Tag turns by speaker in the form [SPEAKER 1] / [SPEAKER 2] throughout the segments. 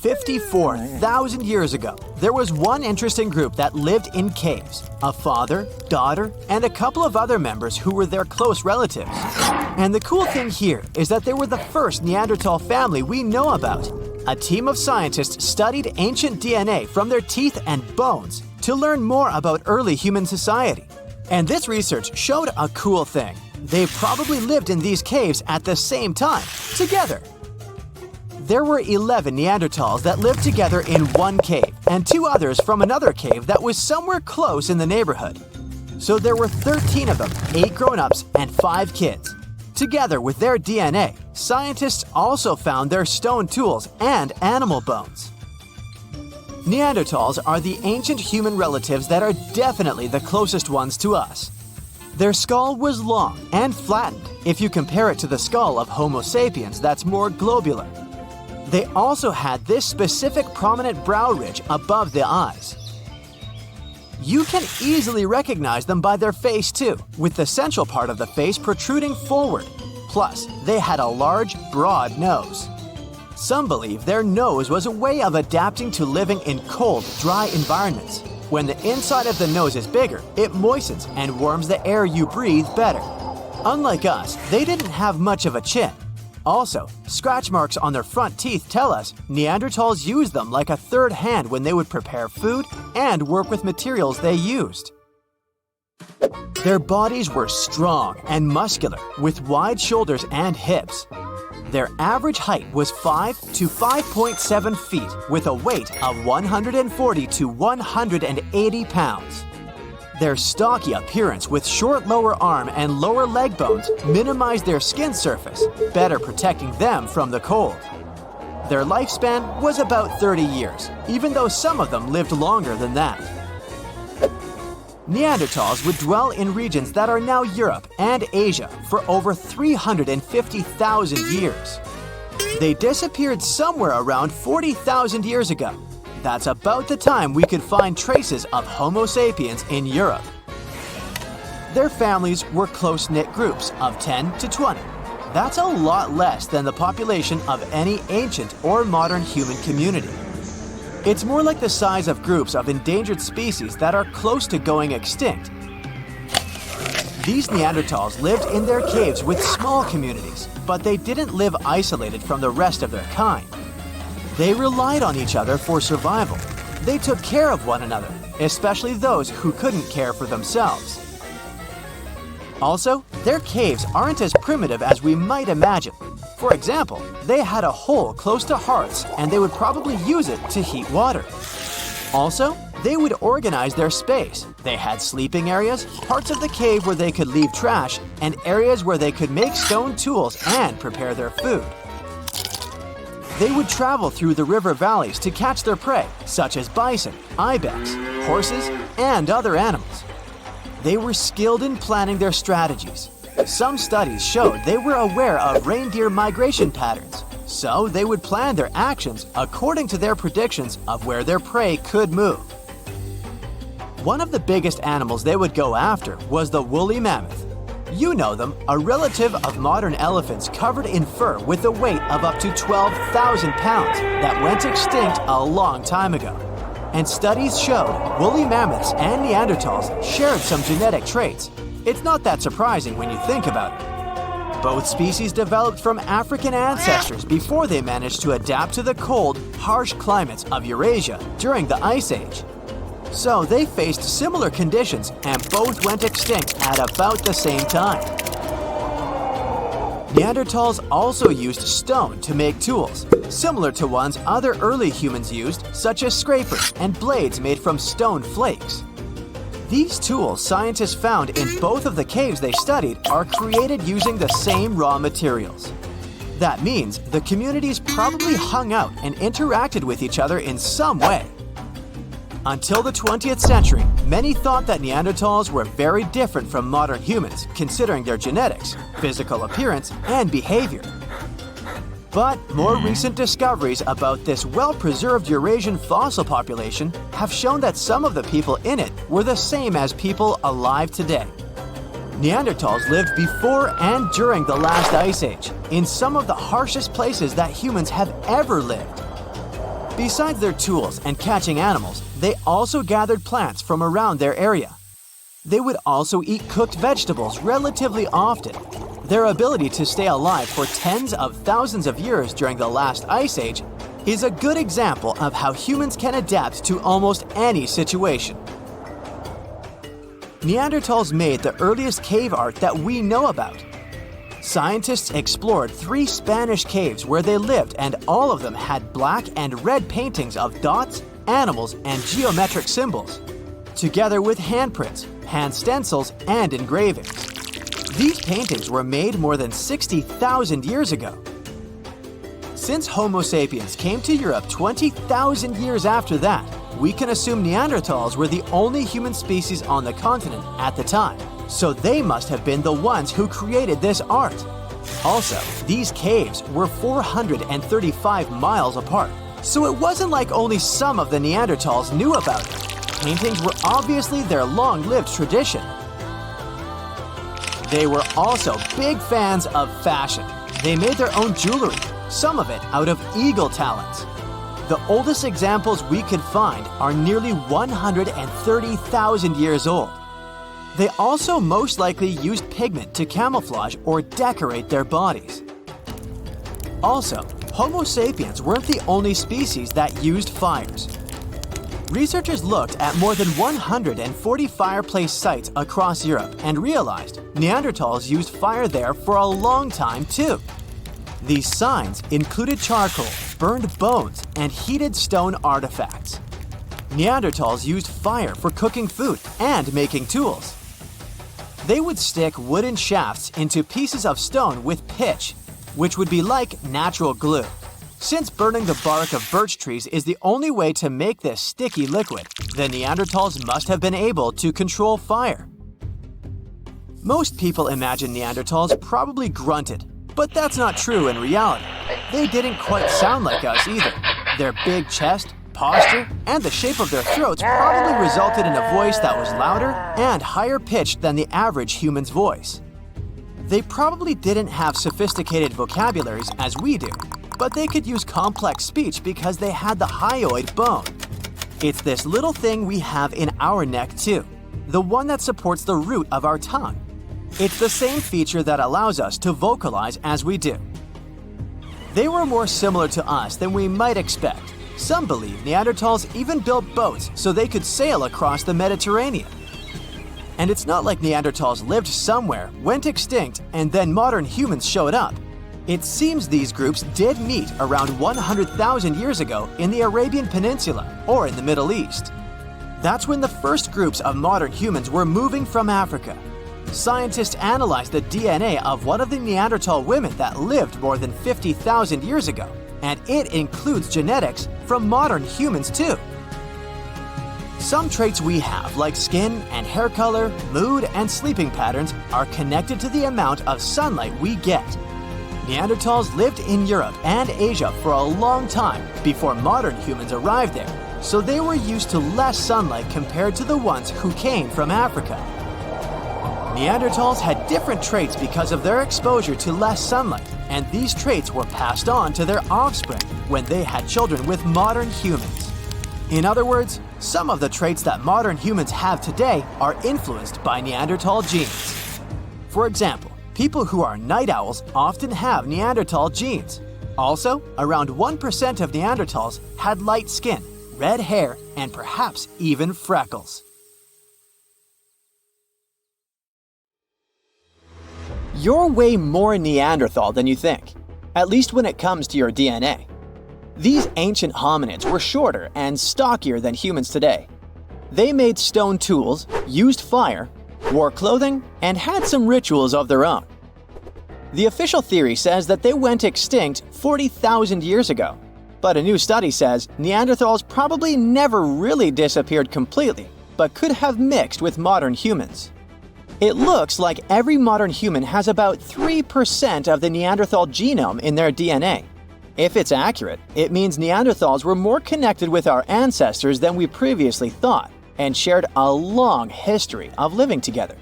[SPEAKER 1] 54,000 years ago, there was one interesting group that lived in caves. A father, daughter, and a couple of other members who were their close relatives. And the cool thing here is that they were the first Neanderthal family we know about. A team of scientists studied ancient DNA from their teeth and bones to learn more about early human society. And this research showed a cool thing. They probably lived in these caves at the same time, together. There were 11 Neanderthals that lived together in one cave, and 2 others from another cave that was somewhere close in the neighborhood. So there were 13 of them, 8 grown-ups and 5 kids. Together with their DNA, scientists also found their stone tools and animal bones. Neanderthals are the ancient human relatives that are definitely the closest ones to us. Their skull was long and flattened if you compare it to the skull of Homo sapiens that's more globular. They also had this specific prominent brow ridge above the eyes. You can easily recognize them by their face too, with the central part of the face protruding forward. Plus, they had a large, broad nose. Some believe their nose was a way of adapting to living in cold, dry environments. When the inside of the nose is bigger, it moistens and warms the air you breathe better. Unlike us, they didn't have much of a chin. Also, scratch marks on their front teeth tell us Neanderthals used them like a third hand when they would prepare food and work with materials they used. Their bodies were strong and muscular, with wide shoulders and hips. Their average height was 5 to 5.7 feet, with a weight of 140 to 180 pounds. Their stocky appearance with short lower arm and lower leg bones minimized their skin surface, better protecting them from the cold. Their lifespan was about 30 years, even though some of them lived longer than that. Neanderthals would dwell in regions that are now Europe and Asia for over 350,000 years. They disappeared somewhere around 40,000 years ago. That's about the time we could find traces of Homo sapiens in Europe. Their families were close-knit groups of 10 to 20. That's a lot less than the population of any ancient or modern human community. It's more like the size of groups of endangered species that are close to going extinct. These Neanderthals lived in their caves with small communities, but they didn't live isolated from the rest of their kind. They relied on each other for survival. They took care of one another, especially those who couldn't care for themselves. Also, their caves aren't as primitive as we might imagine. For example, they had a hole close to hearths and they would probably use it to heat water. Also, they would organize their space. They had sleeping areas, parts of the cave where they could leave trash, and areas where they could make stone tools and prepare their food. They would travel through the river valleys to catch their prey, such as bison, ibex, horses, and other animals. They were skilled in planning their strategies. Some studies showed they were aware of reindeer migration patterns, so they would plan their actions according to their predictions of where their prey could move. One of the biggest animals they would go after was the woolly mammoth. You know them, a relative of modern elephants covered in fur with a weight of up to 12,000 pounds that went extinct a long time ago. And studies showed woolly mammoths and Neanderthals shared some genetic traits. It's not that surprising when you think about it. Both species developed from African ancestors before they managed to adapt to the cold, harsh climates of Eurasia during the Ice Age. So they faced similar conditions and both went extinct at about the same time. Neanderthals also used stone to make tools, similar to ones other early humans used, such as scrapers and blades made from stone flakes. These tools scientists found in both of the caves they studied are created using the same raw materials. That means the communities probably hung out and interacted with each other in some way. Until the 20th century, many thought that Neanderthals were very different from modern humans, considering their genetics, physical appearance, and behavior. But more recent discoveries about this well-preserved Eurasian fossil population have shown that some of the people in it were the same as people alive today. Neanderthals lived before and during the last ice age, in some of the harshest places that humans have ever lived. Besides their tools and catching animals, they also gathered plants from around their area. They would also eat cooked vegetables relatively often. Their ability to stay alive for tens of thousands of years during the last ice age is a good example of how humans can adapt to almost any situation. Neanderthals made the earliest cave art that we know about. Scientists explored 3 Spanish caves where they lived, and all of them had black and red paintings of dots, animals, and geometric symbols, together with handprints, hand stencils, and engravings. These paintings were made more than 60,000 years ago. Since Homo sapiens came to Europe 20,000 years after that, we can assume Neanderthals were the only human species on the continent at the time, so they must have been the ones who created this art. Also, these caves were 435 miles apart, so it wasn't like only some of the Neanderthals knew about it. Paintings were obviously their long-lived tradition. They were also big fans of fashion. They made their own jewelry, some of it out of eagle talons. The oldest examples we could find are nearly 130,000 years old. They also most likely used pigment to camouflage or decorate their bodies. Also, Homo sapiens weren't the only species that used fires. Researchers looked at more than 140 fireplace sites across Europe and realized Neanderthals used fire there for a long time too. These signs included charcoal, burned bones, and heated stone artifacts. Neanderthals used fire for cooking food and making tools. They would stick wooden shafts into pieces of stone with pitch, which would be like natural glue. Since burning the bark of birch trees is the only way to make this sticky liquid, the Neanderthals must have been able to control fire. Most people imagine Neanderthals probably grunted, but that's not true in reality. They didn't quite sound like us either. Their big chest, posture, and the shape of their throats probably resulted in a voice that was louder and higher pitched than the average human's voice. They probably didn't have sophisticated vocabularies as we do, but they could use complex speech because they had the hyoid bone. It's this little thing we have in our neck too, the one that supports the root of our tongue. It's the same feature that allows us to vocalize as we do. They were more similar to us than we might expect. Some believe Neanderthals even built boats so they could sail across the Mediterranean. And it's not like Neanderthals lived somewhere, went extinct, and then modern humans showed up. It seems these groups did meet around 100,000 years ago in the Arabian Peninsula or in the Middle East. That's when the first groups of modern humans were moving from Africa. Scientists analyzed the DNA of one of the Neanderthal women that lived more than 50,000 years ago, and it includes genetics from modern humans too. Some traits we have, like skin and hair color, mood, and sleeping patterns, are connected to the amount of sunlight we get. Neanderthals lived in Europe and Asia for a long time before modern humans arrived there, so they were used to less sunlight compared to the ones who came from Africa. Neanderthals had different traits because of their exposure to less sunlight, and these traits were passed on to their offspring when they had children with modern humans. In other words, some of the traits that modern humans have today are influenced by Neanderthal genes. For example, people who are night owls often have Neanderthal genes. Also, around 1% of Neanderthals had light skin, red hair, and perhaps even freckles. You're way more Neanderthal than you think, at least when it comes to your DNA. These ancient hominids were shorter and stockier than humans today. They made stone tools, used fire, wore clothing, and had some rituals of their own. The official theory says that they went extinct 40,000 years ago, but a new study says Neanderthals probably never really disappeared completely, but could have mixed with modern humans. It looks like every modern human has about 3% of the Neanderthal genome in their DNA. If it's accurate, it means Neanderthals were more connected with our ancestors than we previously thought, and shared a long history of living together.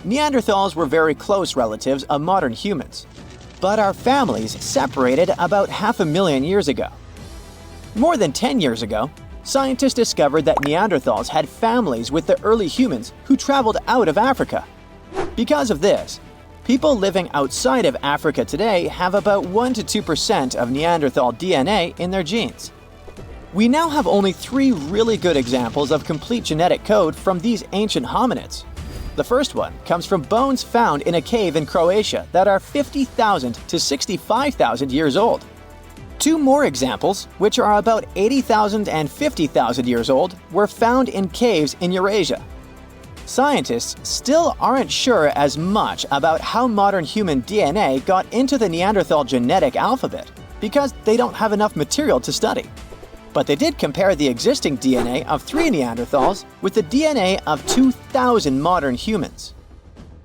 [SPEAKER 1] Neanderthals were very close relatives of modern humans, but our families separated about 500,000 years ago. More than 10 years ago, scientists discovered that Neanderthals had families with the early humans who traveled out of Africa. Because of this, people living outside of Africa today have about 1 to 2% of Neanderthal DNA in their genes. We now have only 3 really good examples of complete genetic code from these ancient hominids. The first one comes from bones found in a cave in Croatia that are 50,000 to 65,000 years old. 2 more examples, which are about 80,000 and 50,000 years old, were found in caves in Eurasia. Scientists still aren't sure as much about how modern human DNA got into the Neanderthal genetic alphabet because they don't have enough material to study. But they did compare the existing DNA of 3 Neanderthals with the DNA of 2,000 modern humans.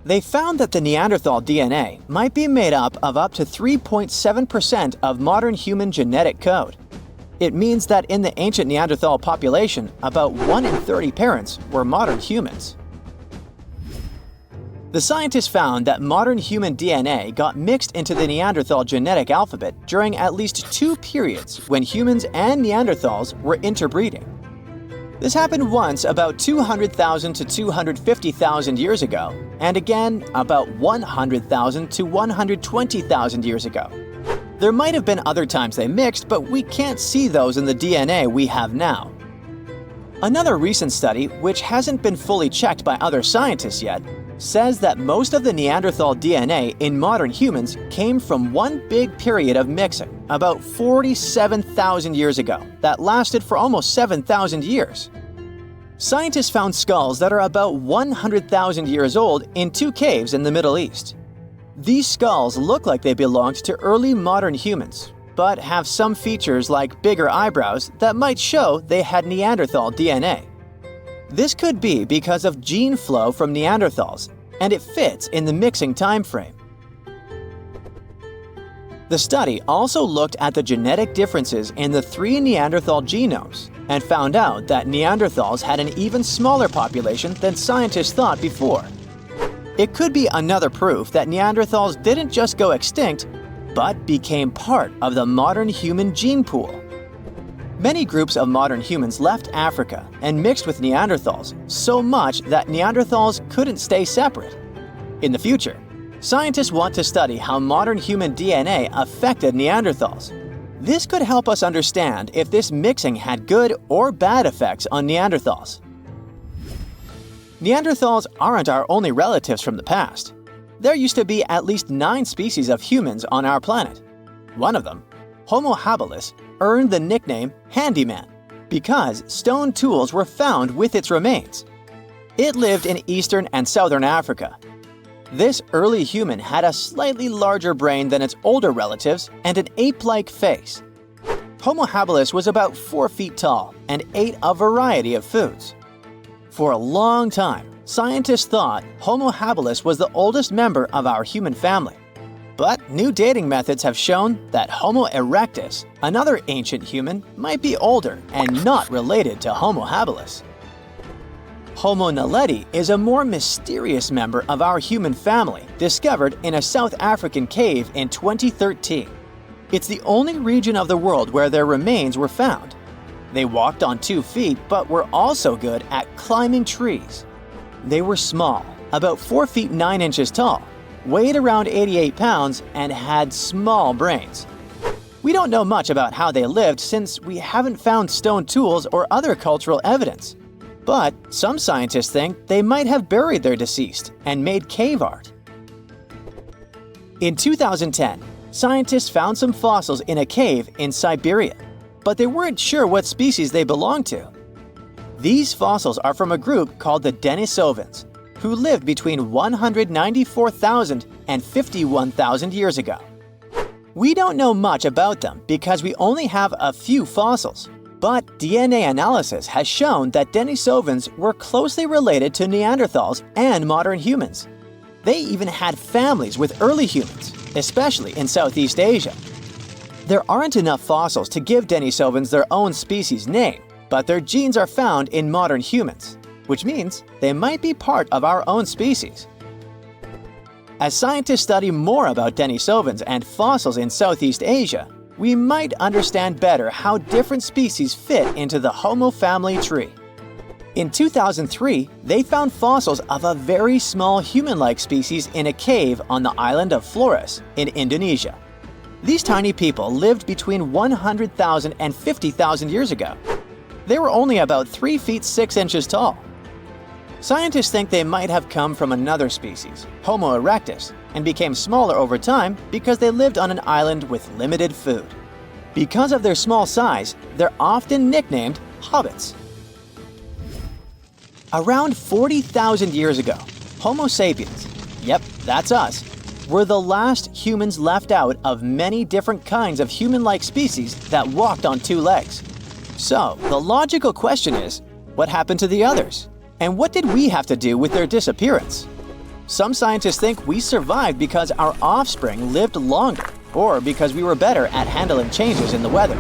[SPEAKER 1] They found that the Neanderthal DNA might be made up to 3.7% of modern human genetic code. It means that in the ancient Neanderthal population, about 1 in 30 parents were modern humans. The scientists found that modern human DNA got mixed into the Neanderthal genetic alphabet during at least 2 periods when humans and Neanderthals were interbreeding. This happened once about 200,000 to 250,000 years ago, and again about 100,000 to 120,000 years ago. There might have been other times they mixed, but we can't see those in the DNA we have now. Another recent study, which hasn't been fully checked by other scientists yet, says that most of the Neanderthal DNA in modern humans came from one big period of mixing, about 47,000 years ago, that lasted for almost 7,000 years. Scientists found skulls that are about 100,000 years old in 2 caves in the Middle East. These skulls look like they belonged to early modern humans, but have some features like bigger eyebrows that might show they had Neanderthal DNA. This could be because of gene flow from Neanderthals, and it fits in the mixing time frame. The study also looked at the genetic differences in the 3 Neanderthal genomes and found out that Neanderthals had an even smaller population than scientists thought before. It could be another proof that Neanderthals didn't just go extinct, but became part of the modern human gene pool. Many groups of modern humans left Africa and mixed with Neanderthals so much that Neanderthals couldn't stay separate. In the future, scientists want to study how modern human DNA affected Neanderthals. This could help us understand if this mixing had good or bad effects on Neanderthals. Neanderthals aren't our only relatives from the past. There used to be at least 9 species of humans on our planet. One of them, Homo habilis, earned the nickname handyman because stone tools were found with its remains. It lived in eastern and southern Africa. This early human had a slightly larger brain than its older relatives and an ape-like face. Homo habilis was about 4 feet tall and ate a variety of foods. For a long time, scientists thought Homo habilis was the oldest member of our human family. But new dating methods have shown that Homo erectus, another ancient human, might be older and not related to Homo habilis. Homo naledi is a more mysterious member of our human family discovered in a South African cave in 2013. It's the only region of the world where their remains were found. They walked on 2 feet but were also good at climbing trees. They were small, about 4 feet 9 inches tall, weighed around 88 pounds, and had small brains. We don't know much about how they lived since we haven't found stone tools or other cultural evidence. But some scientists think they might have buried their deceased and made cave art. In 2010, scientists found some fossils in a cave in Siberia, but they weren't sure what species they belonged to. These fossils are from a group called the Denisovans, who lived between 194,000 and 51,000 years ago. We don't know much about them because we only have a few fossils, but DNA analysis has shown that Denisovans were closely related to Neanderthals and modern humans. They even had families with early humans, especially in Southeast Asia. There aren't enough fossils to give Denisovans their own species name, but their genes are found in modern humans, which means they might be part of our own species. As scientists study more about Denisovans and fossils in Southeast Asia, we might understand better how different species fit into the Homo family tree. In 2003, they found fossils of a very small human-like species in a cave on the island of Flores in Indonesia. These tiny people lived between 100,000 and 50,000 years ago. They were only about 3 feet 6 inches tall. Scientists think they might have come from another species, Homo erectus, and became smaller over time because they lived on an island with limited food. Because of their small size, they're often nicknamed hobbits. Around 40,000 years ago, Homo sapiens, yep, that's us, were the last humans left out of many different kinds of human-like species that walked on 2 legs. So, the logical question is, what happened to the others? And what did we have to do with their disappearance? Some scientists think we survived because our offspring lived longer, or because we were better at handling changes in the weather.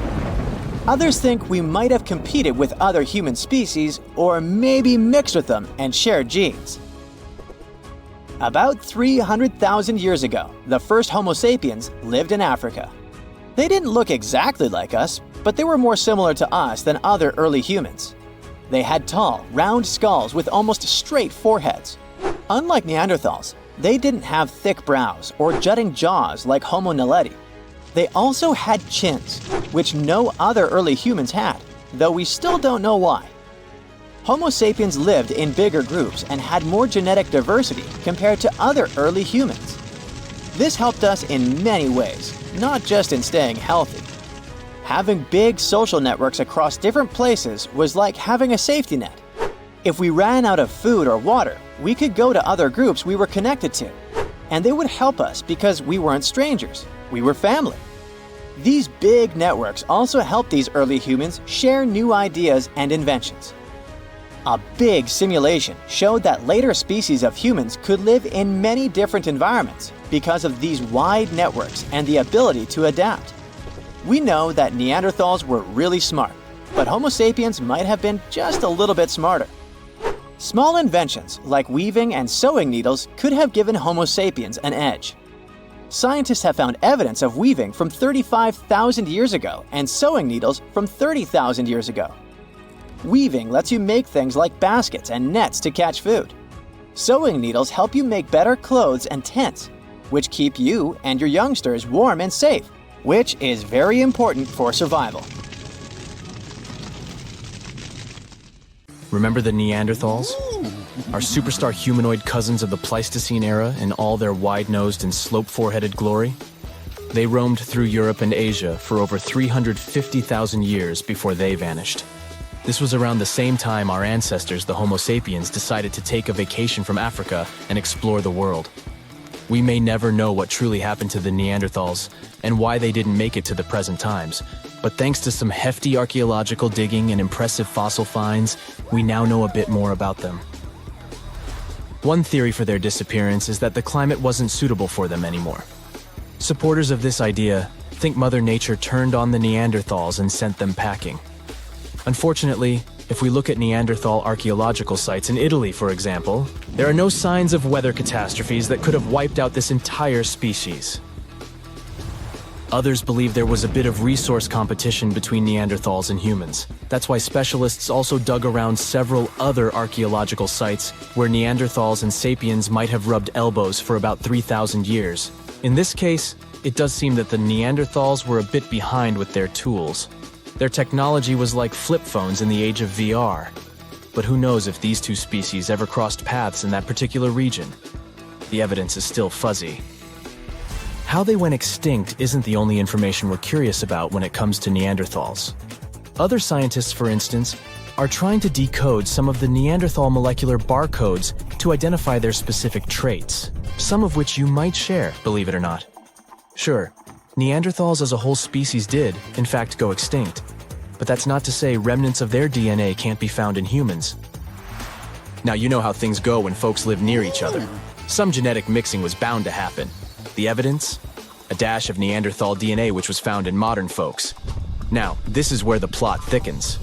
[SPEAKER 1] Others think we might have competed with other human species, or maybe mixed with them and shared genes. About 300,000 years ago, the first Homo sapiens lived in Africa. They didn't look exactly like us, but they were more similar to us than other early humans. They had tall, round skulls with almost straight foreheads. Unlike Neanderthals, they didn't have thick brows or jutting jaws like Homo naledi. They also had chins, which no other early humans had, though we still don't know why. Homo sapiens lived in bigger groups and had more genetic diversity compared to other early humans. This helped us in many ways, not just in staying healthy. Having big social networks across different places was like having a safety net. If we ran out of food or water, we could go to other groups we were connected to, and they would help us because we weren't strangers, we were family. These big networks also helped these early humans share new ideas and inventions. A big simulation showed that later species of humans could live in many different environments because of these wide networks and the ability to adapt. We know that Neanderthals were really smart, but Homo sapiens might have been just a little bit smarter. Small inventions like weaving and sewing needles could have given Homo sapiens an edge. Scientists have found evidence of weaving from 35,000 years ago and sewing needles from 30,000 years ago. Weaving lets you make things like baskets and nets to catch food. Sewing needles help you make better clothes and tents, which keep you and your youngsters warm and safe, which is very important for survival.
[SPEAKER 2] Remember the Neanderthals? Our superstar humanoid cousins of the Pleistocene era in all their wide-nosed and slope-foreheaded glory? They roamed through Europe and Asia for over 350,000 years before they vanished. This was around the same time our ancestors, the Homo sapiens, decided to take a vacation from Africa and explore the world. We may never know what truly happened to the Neanderthals and why they didn't make it to the present times, but thanks to some hefty archaeological digging and impressive fossil finds, we now know a bit more about them. One theory for their disappearance is that the climate wasn't suitable for them anymore. Supporters of this idea think Mother Nature turned on the Neanderthals and sent them packing. Unfortunately, if we look at Neanderthal archaeological sites in Italy, for example, there are no signs of weather catastrophes that could have wiped out this entire species. Others believe there was a bit of resource competition between Neanderthals and humans. That's why specialists also dug around several other archaeological sites where Neanderthals and sapiens might have rubbed elbows for about 3,000 years. In this case, it does seem that the Neanderthals were a bit behind with their tools. Their technology was like flip phones in the age of VR. But who knows if these two species ever crossed paths in that particular region? The evidence is still fuzzy. How they went extinct isn't the only information we're curious about when it comes to Neanderthals. Other scientists, for instance, are trying to decode some of the Neanderthal molecular barcodes to identify their specific traits, some of which you might share, believe it or not. Sure, Neanderthals as a whole species did, in fact, go extinct, but that's not to say remnants of their DNA can't be found in humans. Now, you know how things go when folks live near each other. Some genetic mixing was bound to happen. The evidence? A dash of Neanderthal DNA which was found in modern folks. Now, this is where the plot thickens.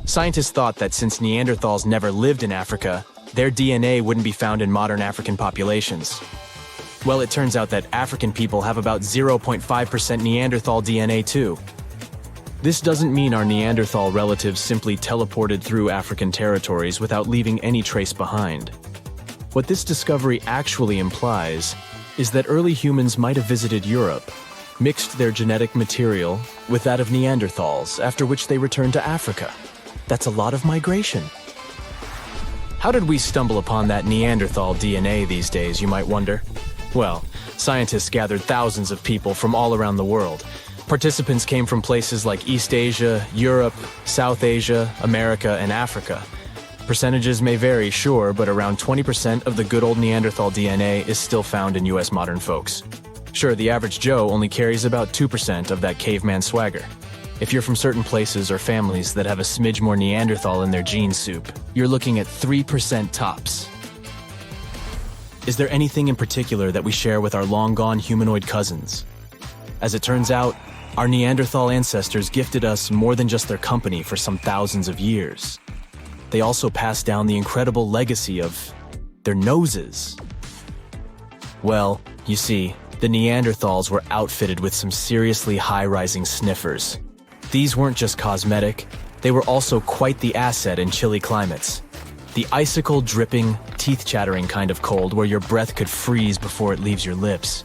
[SPEAKER 2] Scientists thought that since Neanderthals never lived in Africa, their DNA wouldn't be found in modern African populations. Well, it turns out that African people have about 0.5% Neanderthal DNA too. This doesn't mean our Neanderthal relatives simply teleported through African territories without leaving any trace behind. What this discovery actually implies is that early humans might have visited Europe, mixed their genetic material with that of Neanderthals, after which they returned to Africa. That's a lot of migration. How did we stumble upon that Neanderthal DNA these days, you might wonder? Well, scientists gathered thousands of people from all around the world. Participants came from places like East Asia, Europe, South Asia, America, and Africa. Percentages may vary, sure, but around 20% of the good old Neanderthal DNA is still found in US modern folks. Sure, the average Joe only carries about 2% of that caveman swagger. If you're from certain places or families that have a smidge more Neanderthal in their gene soup, you're looking at 3% tops. Is there anything in particular that we share with our long-gone humanoid cousins? As it turns out, our Neanderthal ancestors gifted us more than just their company for some thousands of years. They also passed down the incredible legacy of their noses. Well, you see, the Neanderthals were outfitted with some seriously high-rising sniffers. These weren't just cosmetic, they were also quite the asset in chilly climates. The icicle-dripping, teeth-chattering kind of cold where your breath could freeze before it leaves your lips.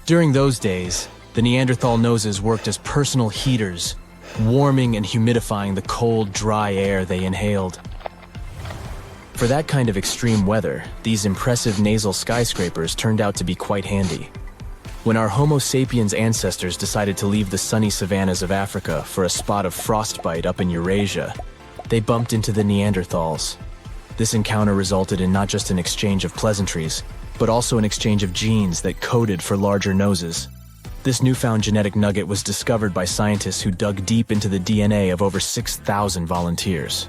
[SPEAKER 2] During those days, the Neanderthal noses worked as personal heaters, warming and humidifying the cold, dry air they inhaled. For that kind of extreme weather, these impressive nasal skyscrapers turned out to be quite handy. When our Homo sapiens ancestors decided to leave the sunny savannas of Africa for a spot of frostbite up in Eurasia, they bumped into the Neanderthals. This encounter resulted in not just an exchange of pleasantries, but also an exchange of genes that coded for larger noses. This newfound genetic nugget was discovered by scientists who dug deep into the DNA of over 6,000 volunteers.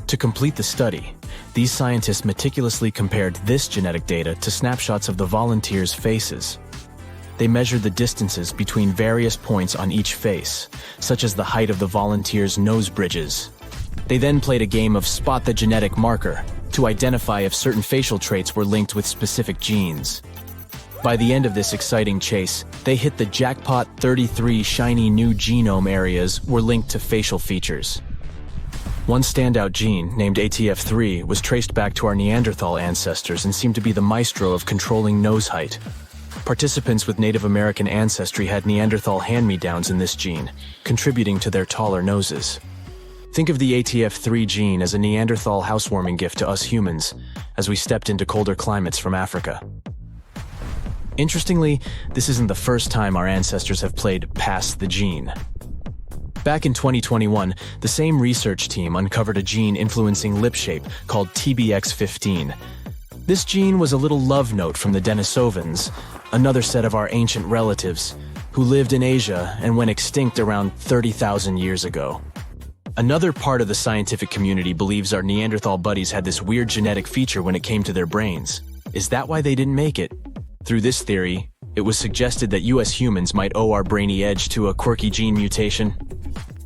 [SPEAKER 2] To complete the study, these scientists meticulously compared this genetic data to snapshots of the volunteers' faces. They measured the distances between various points on each face, such as the height of the volunteers' nose bridges. They then played a game of spot the genetic marker to identify if certain facial traits were linked with specific genes. By the end of this exciting chase, they hit the jackpot. 33 shiny new genome areas were linked to facial features. One standout gene, named ATF3, was traced back to our Neanderthal ancestors and seemed to be the maestro of controlling nose height. Participants with Native American ancestry had Neanderthal hand-me-downs in this gene, contributing to their taller noses. Think of the ATF3 gene as a Neanderthal housewarming gift to us humans, as we stepped into colder climates from Africa. Interestingly, this isn't the first time our ancestors have played pass the gene. Back in 2021, the same research team uncovered a gene influencing lip shape called TBX15. This gene was a little love note from the Denisovans, another set of our ancient relatives, who lived in Asia and went extinct around 30,000 years ago. Another part of the scientific community believes our Neanderthal buddies had this weird genetic feature when it came to their brains. Is that why they didn't make it? Through this theory, it was suggested that US humans might owe our brainy edge to a quirky gene mutation.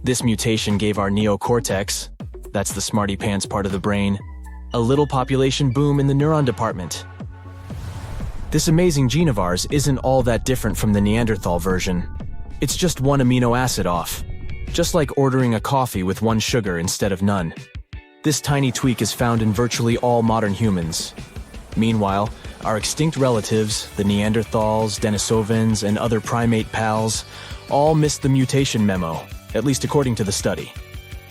[SPEAKER 2] This mutation gave our neocortex, that's the smarty pants part of the brain, a little population boom in the neuron department. This amazing gene of ours isn't all that different from the Neanderthal version. It's just one amino acid off. Just like ordering a coffee with one sugar instead of none. This tiny tweak is found in virtually all modern humans. Meanwhile, our extinct relatives, the Neanderthals, Denisovans, and other primate pals, all missed the mutation memo, at least according to the study.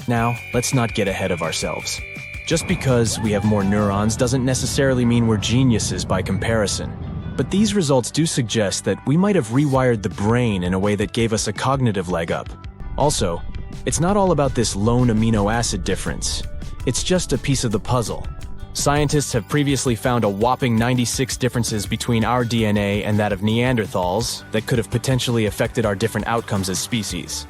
[SPEAKER 2] Now, let's not get ahead of ourselves. Just because we have more neurons doesn't necessarily mean we're geniuses by comparison. But these results do suggest that we might have rewired the brain in a way that gave us a cognitive leg up. Also, it's not all about this lone amino acid difference. It's just a piece of the puzzle. Scientists have previously found a whopping 96 differences between our DNA and that of Neanderthals that could have potentially affected our different outcomes as species.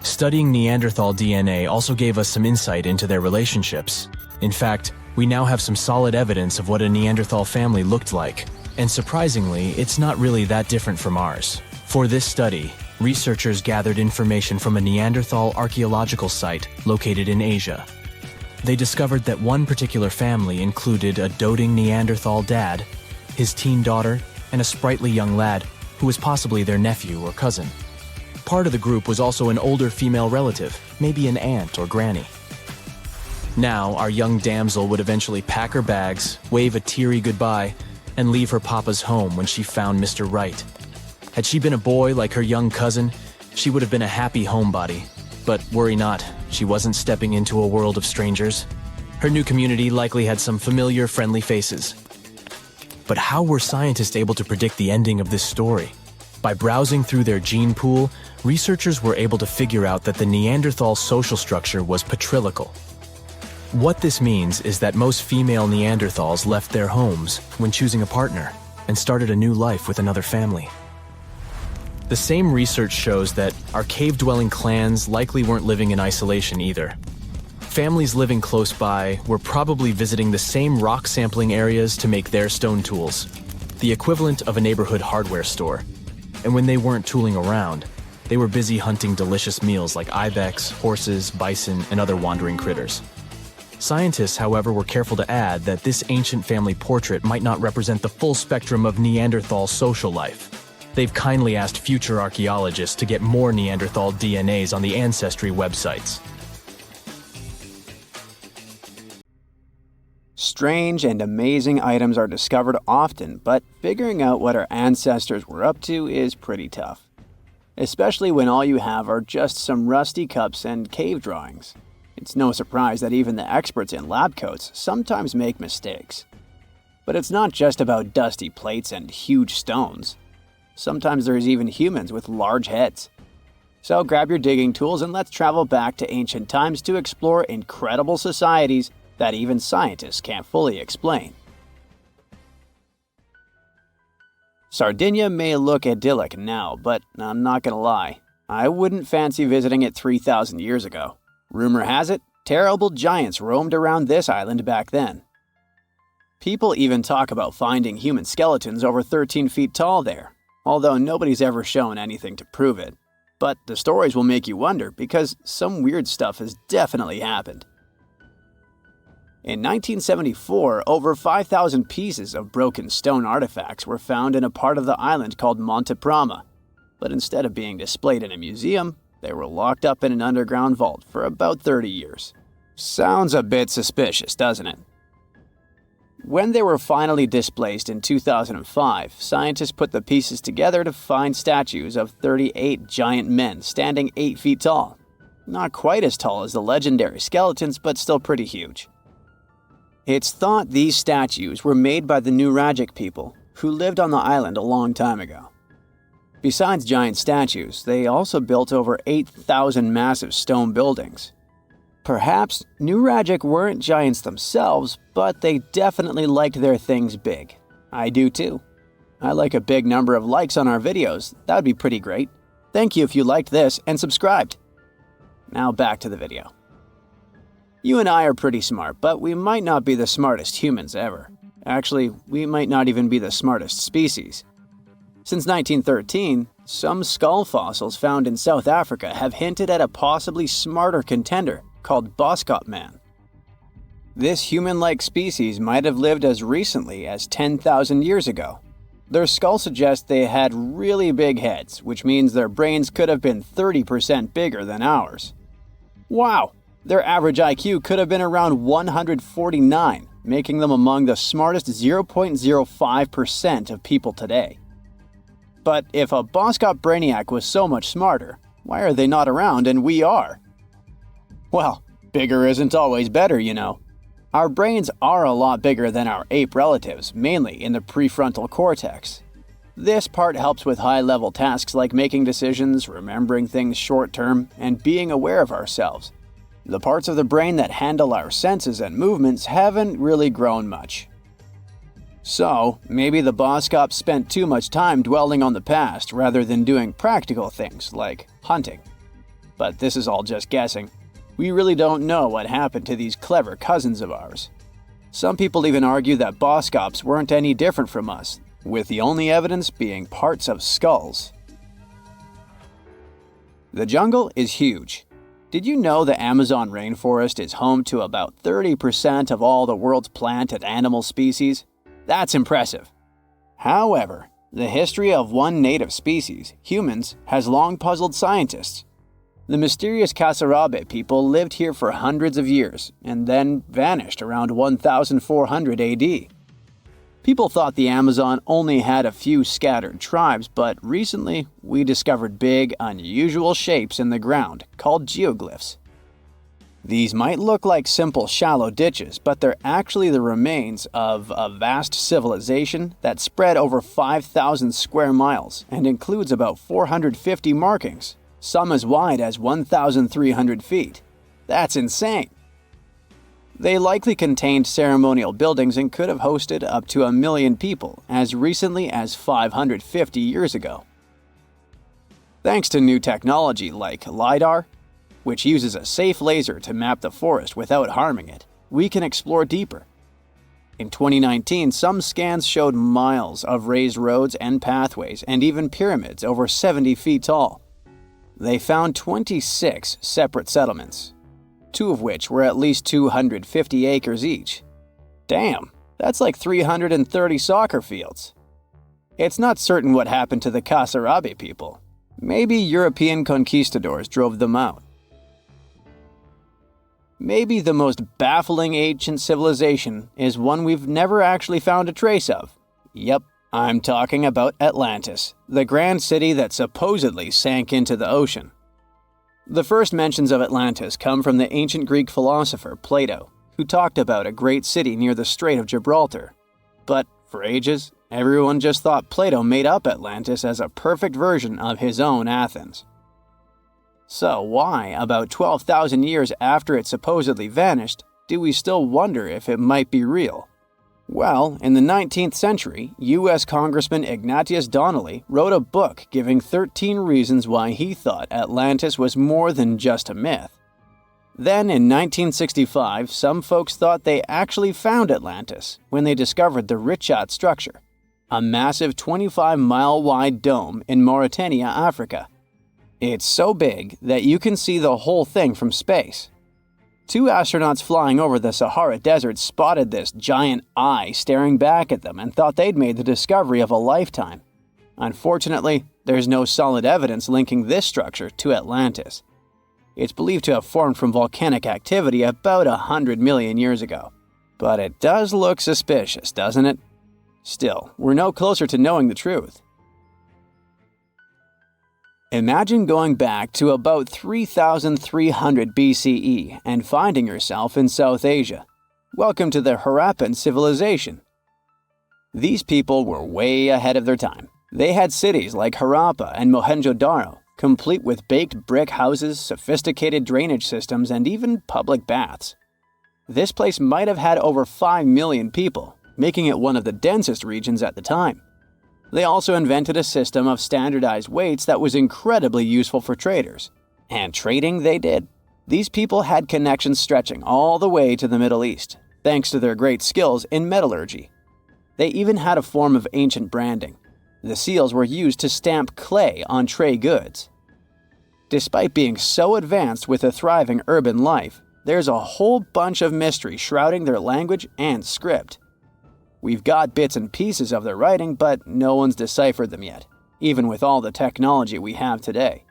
[SPEAKER 2] Studying Neanderthal DNA also gave us some insight into their relationships. In fact, we now have some solid evidence of what a Neanderthal family looked like. And surprisingly, it's not really that different from ours. For this study, researchers gathered information from a Neanderthal archaeological site located in Asia. They discovered that one particular family included a doting Neanderthal dad, his teen daughter, and a sprightly young lad who was possibly their nephew or cousin. Part of the group was also an older female relative, maybe an aunt or granny. Now, our young damsel would eventually pack her bags, wave a teary goodbye, and leave her papa's home when she found Mr. Right. Had she been a boy like her young cousin, she would have been a happy homebody. But worry not, she wasn't stepping into a world of strangers. Her new community likely had some familiar, friendly faces. But how were scientists able to predict the ending of this story? By browsing through their gene pool, researchers were able to figure out that the Neanderthal social structure was patrilical. What this means is that most female Neanderthals left their homes when choosing a partner and started a new life with another family. The same research shows that our cave-dwelling clans likely weren't living in isolation either. Families living close by were probably visiting the same rock sampling areas to make their stone tools, the equivalent of a neighborhood hardware store. And when they weren't tooling around, they were busy hunting delicious meals like ibex, horses, bison, and other wandering critters. Scientists, however, were careful to add that this ancient family portrait might not represent the full spectrum of Neanderthal social life. They've kindly asked future archaeologists to get more Neanderthal DNAs on the Ancestry websites.
[SPEAKER 1] Strange and amazing items are discovered often, but figuring out what our ancestors were up to is pretty tough. Especially when all you have are just some rusty cups and cave drawings. It's no surprise that even the experts in lab coats sometimes make mistakes. But it's not just about dusty plates and huge stones. Sometimes there's even humans with large heads. So grab your digging tools and let's travel back to ancient times to explore incredible societies that even scientists can't fully explain. Sardinia may look idyllic now, but I'm not gonna lie, I wouldn't fancy visiting it 3,000 years ago. Rumor has it, terrible giants roamed around this island back then. People even talk about finding human skeletons over 13 feet tall there, although nobody's ever shown anything to prove it. But the stories will make you wonder because some weird stuff has definitely happened. In 1974, over 5,000 pieces of broken stone artifacts were found in a part of the island called Monte Prama, but instead of being displayed in a museum, they were locked up in an underground vault for about 30 years. Sounds a bit suspicious, doesn't it? When they were finally displaced in 2005, scientists put the pieces together to find statues of 38 giant men standing 8 feet tall. Not quite as tall as the legendary skeletons, but still pretty huge. It's thought these statues were made by the Nuragic people, who lived on the island a long time ago. Besides giant statues, they also built over 8,000 massive stone buildings. Perhaps Nuragic weren't giants themselves, but they definitely liked their things big. I do too. I like a big number of likes on our videos. That would be pretty great. Thank you if you liked this and subscribed. Now back to the video. You and I are pretty smart, but we might not be the smartest humans ever. Actually, we might not even be the smartest species. Since 1913, some skull fossils found in South Africa have hinted at a possibly smarter contender called Boskop man. This human-like species might have lived as recently as 10,000 years ago. Their skull suggests they had really big heads, which means their brains could have been 30% bigger than ours. Wow! Their average IQ could have been around 149, making them among the smartest 0.05% of people today. But if a Boskop brainiac was so much smarter, why are they not around and we are? Well, bigger isn't always better, you know. Our brains are a lot bigger than our ape relatives, mainly in the prefrontal cortex. This part helps with high-level tasks like making decisions, remembering things short-term, and being aware of ourselves. The parts of the brain that handle our senses and movements haven't really grown much. So, maybe the Boskops spent too much time dwelling on the past rather than doing practical things like hunting. But this is all just guessing. We really don't know what happened to these clever cousins of ours. Some people even argue that Boskops weren't any different from us, with the only evidence being parts of skulls. The jungle is huge. Did you know the Amazon rainforest is home to about 30% of all the world's plant and animal species? That's impressive. However, The history of one native species, humans, has long puzzled scientists. The mysterious Kasarabe people lived here for hundreds of years and then vanished around 1400 AD. People thought the Amazon only had a few scattered tribes, but recently we discovered big, unusual shapes in the ground called geoglyphs. These might look like simple shallow ditches, but they're actually the remains of a vast civilization that spread over 5,000 square miles and includes about 450 markings, some as wide as 1,300 feet. That's insane! They likely contained ceremonial buildings and could have hosted up to 1 million people as recently as 550 years ago. Thanks to new technology like LiDAR, which uses a safe laser to map the forest without harming it, we can explore deeper. In 2019, some scans showed miles of raised roads and pathways and even pyramids over 70 feet tall. They found 26 separate settlements, 2 of which were at least 250 acres each. Damn, that's like 330 soccer fields. It's not certain what happened to the Kasarabe people. Maybe European conquistadors drove them out. Maybe the most baffling ancient civilization is one we've never actually found a trace of. Yep, I'm talking about Atlantis, the grand city that supposedly sank into the ocean. The first mentions of Atlantis come from the ancient Greek philosopher Plato, who talked about a great city near the Strait of Gibraltar. But for ages, everyone just thought Plato made up Atlantis as a perfect version of his own Athens. So why, about 12,000 years after it supposedly vanished, do we still wonder if it might be real? Well, in the 19th century, U.S. Congressman Ignatius Donnelly wrote a book giving 13 reasons why he thought Atlantis was more than just a myth. Then, in 1965, some folks thought they actually found Atlantis when they discovered the Richat structure, a massive 25-mile-wide dome in Mauritania, Africa. It's so big that you can see the whole thing from space. 2 astronauts flying over the Sahara Desert spotted this giant eye staring back at them and thought they'd made the discovery of a lifetime. Unfortunately, there's no solid evidence linking this structure to Atlantis. It's believed to have formed from volcanic activity about 100 million years ago. But it does look suspicious, doesn't it? Still, we're no closer to knowing the truth. Imagine going back to about 3,300 BCE and finding yourself in South Asia. Welcome to the Harappan civilization. These people were way ahead of their time. They had cities like Harappa and Mohenjo-Daro, complete with baked brick houses, sophisticated drainage systems, and even public baths. This place might have had over 5 million people, making it one of the densest regions at the time. They also invented a system of standardized weights that was incredibly useful for traders. And trading they did. These people had connections stretching all the way to the Middle East, thanks to their great skills in metallurgy. They even had a form of ancient branding. The seals were used to stamp clay on trade goods. Despite being so advanced with a thriving urban life, there's a whole bunch of mystery shrouding their language and script. We've got bits and pieces of their writing, but no one's deciphered them yet, even with all the technology we have today.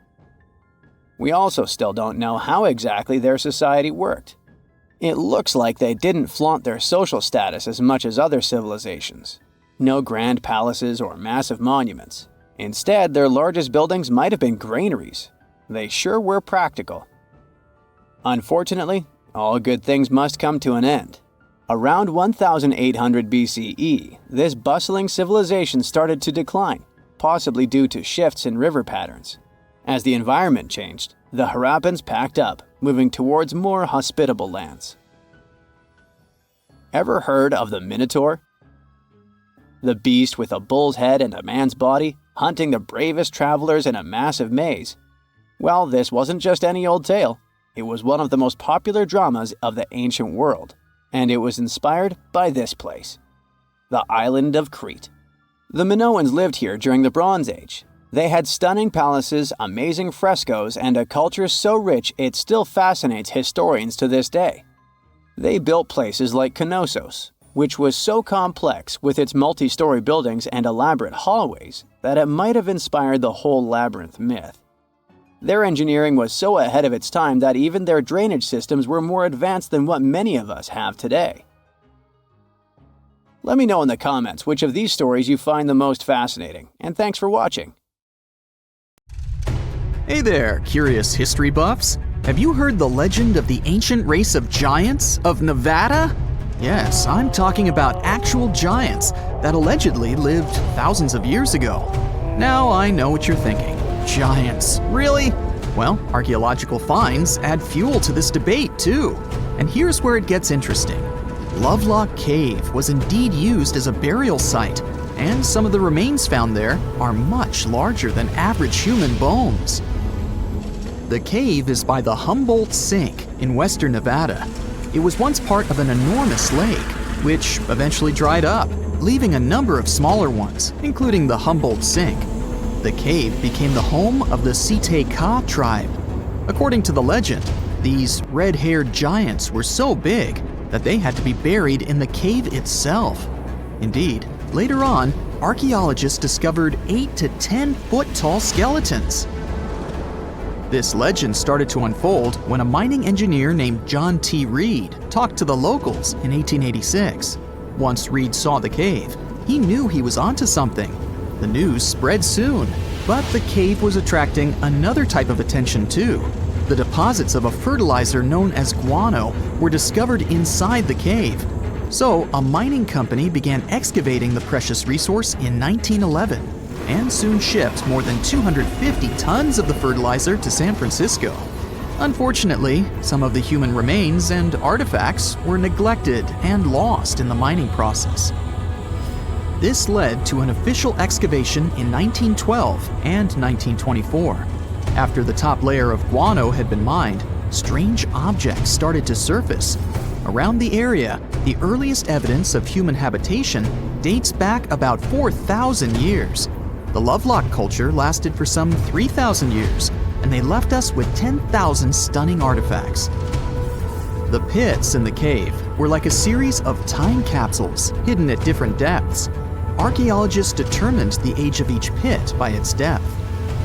[SPEAKER 1] We also still don't know how exactly their society worked. It looks like they didn't flaunt their social status as much as other civilizations. No grand palaces or massive monuments. Instead, their largest buildings might have been granaries. They sure were practical. Unfortunately, all good things must come to an end. Around 1800 BCE, this bustling civilization started to decline, possibly due to shifts in river patterns. As the environment changed, the Harappans packed up, moving towards more hospitable lands. Ever heard of the Minotaur? The beast with a bull's head and a man's body, hunting the bravest travelers in a massive maze. Well, this wasn't just any old tale. It was one of the most popular dramas of the ancient world. And it was inspired by this place, the island of Crete. The Minoans lived here during the Bronze Age. They had stunning palaces, amazing frescoes, and a culture so rich it still fascinates historians to this day. They built places like Knossos, which was so complex with its multi-story buildings and elaborate hallways that it might have inspired the whole labyrinth myth. Their engineering was so ahead of its time that even their drainage systems were more advanced than what many of us have today. Let me know in the comments which of these stories you find the most fascinating, and thanks for watching.
[SPEAKER 3] Hey there, curious history buffs! Have you heard the legend of the ancient race of giants of Nevada? Yes, I'm talking about actual giants that allegedly lived thousands of years ago. Now I know what you're thinking. Giants, really? Well, archaeological finds add fuel to this debate too. And here's where it gets interesting. Lovelock Cave was indeed used as a burial site, and some of the remains found there are much larger than average human bones. The cave is by the Humboldt Sink in western Nevada. It was once part of an enormous lake, which eventually dried up, leaving a number of smaller ones, including the Humboldt Sink. The cave became the home of the Site-Ka tribe. According to the legend, these red-haired giants were so big that they had to be buried in the cave itself. Indeed, later on, archaeologists discovered 8 to 10 foot tall skeletons. This legend started to unfold when a mining engineer named John T. Reed talked to the locals in 1886. Once Reed saw the cave, he knew he was onto something. The news spread soon, but the cave was attracting another type of attention too. The deposits of a fertilizer known as guano were discovered inside the cave. So a mining company began excavating the precious resource in 1911 and soon shipped more than 250 tons of the fertilizer to San Francisco. Unfortunately, some of the human remains and artifacts were neglected and lost in the mining process. This led to an official excavation in 1912 and 1924. After the top layer of guano had been mined, strange objects started to surface. Around the area, the earliest evidence of human habitation dates back about 4,000 years. The Lovelock culture lasted for some 3,000 years, and they left us with 10,000 stunning artifacts. The pits in the cave were like a series of time capsules hidden at different depths. Archaeologists determined the age of each pit by its depth.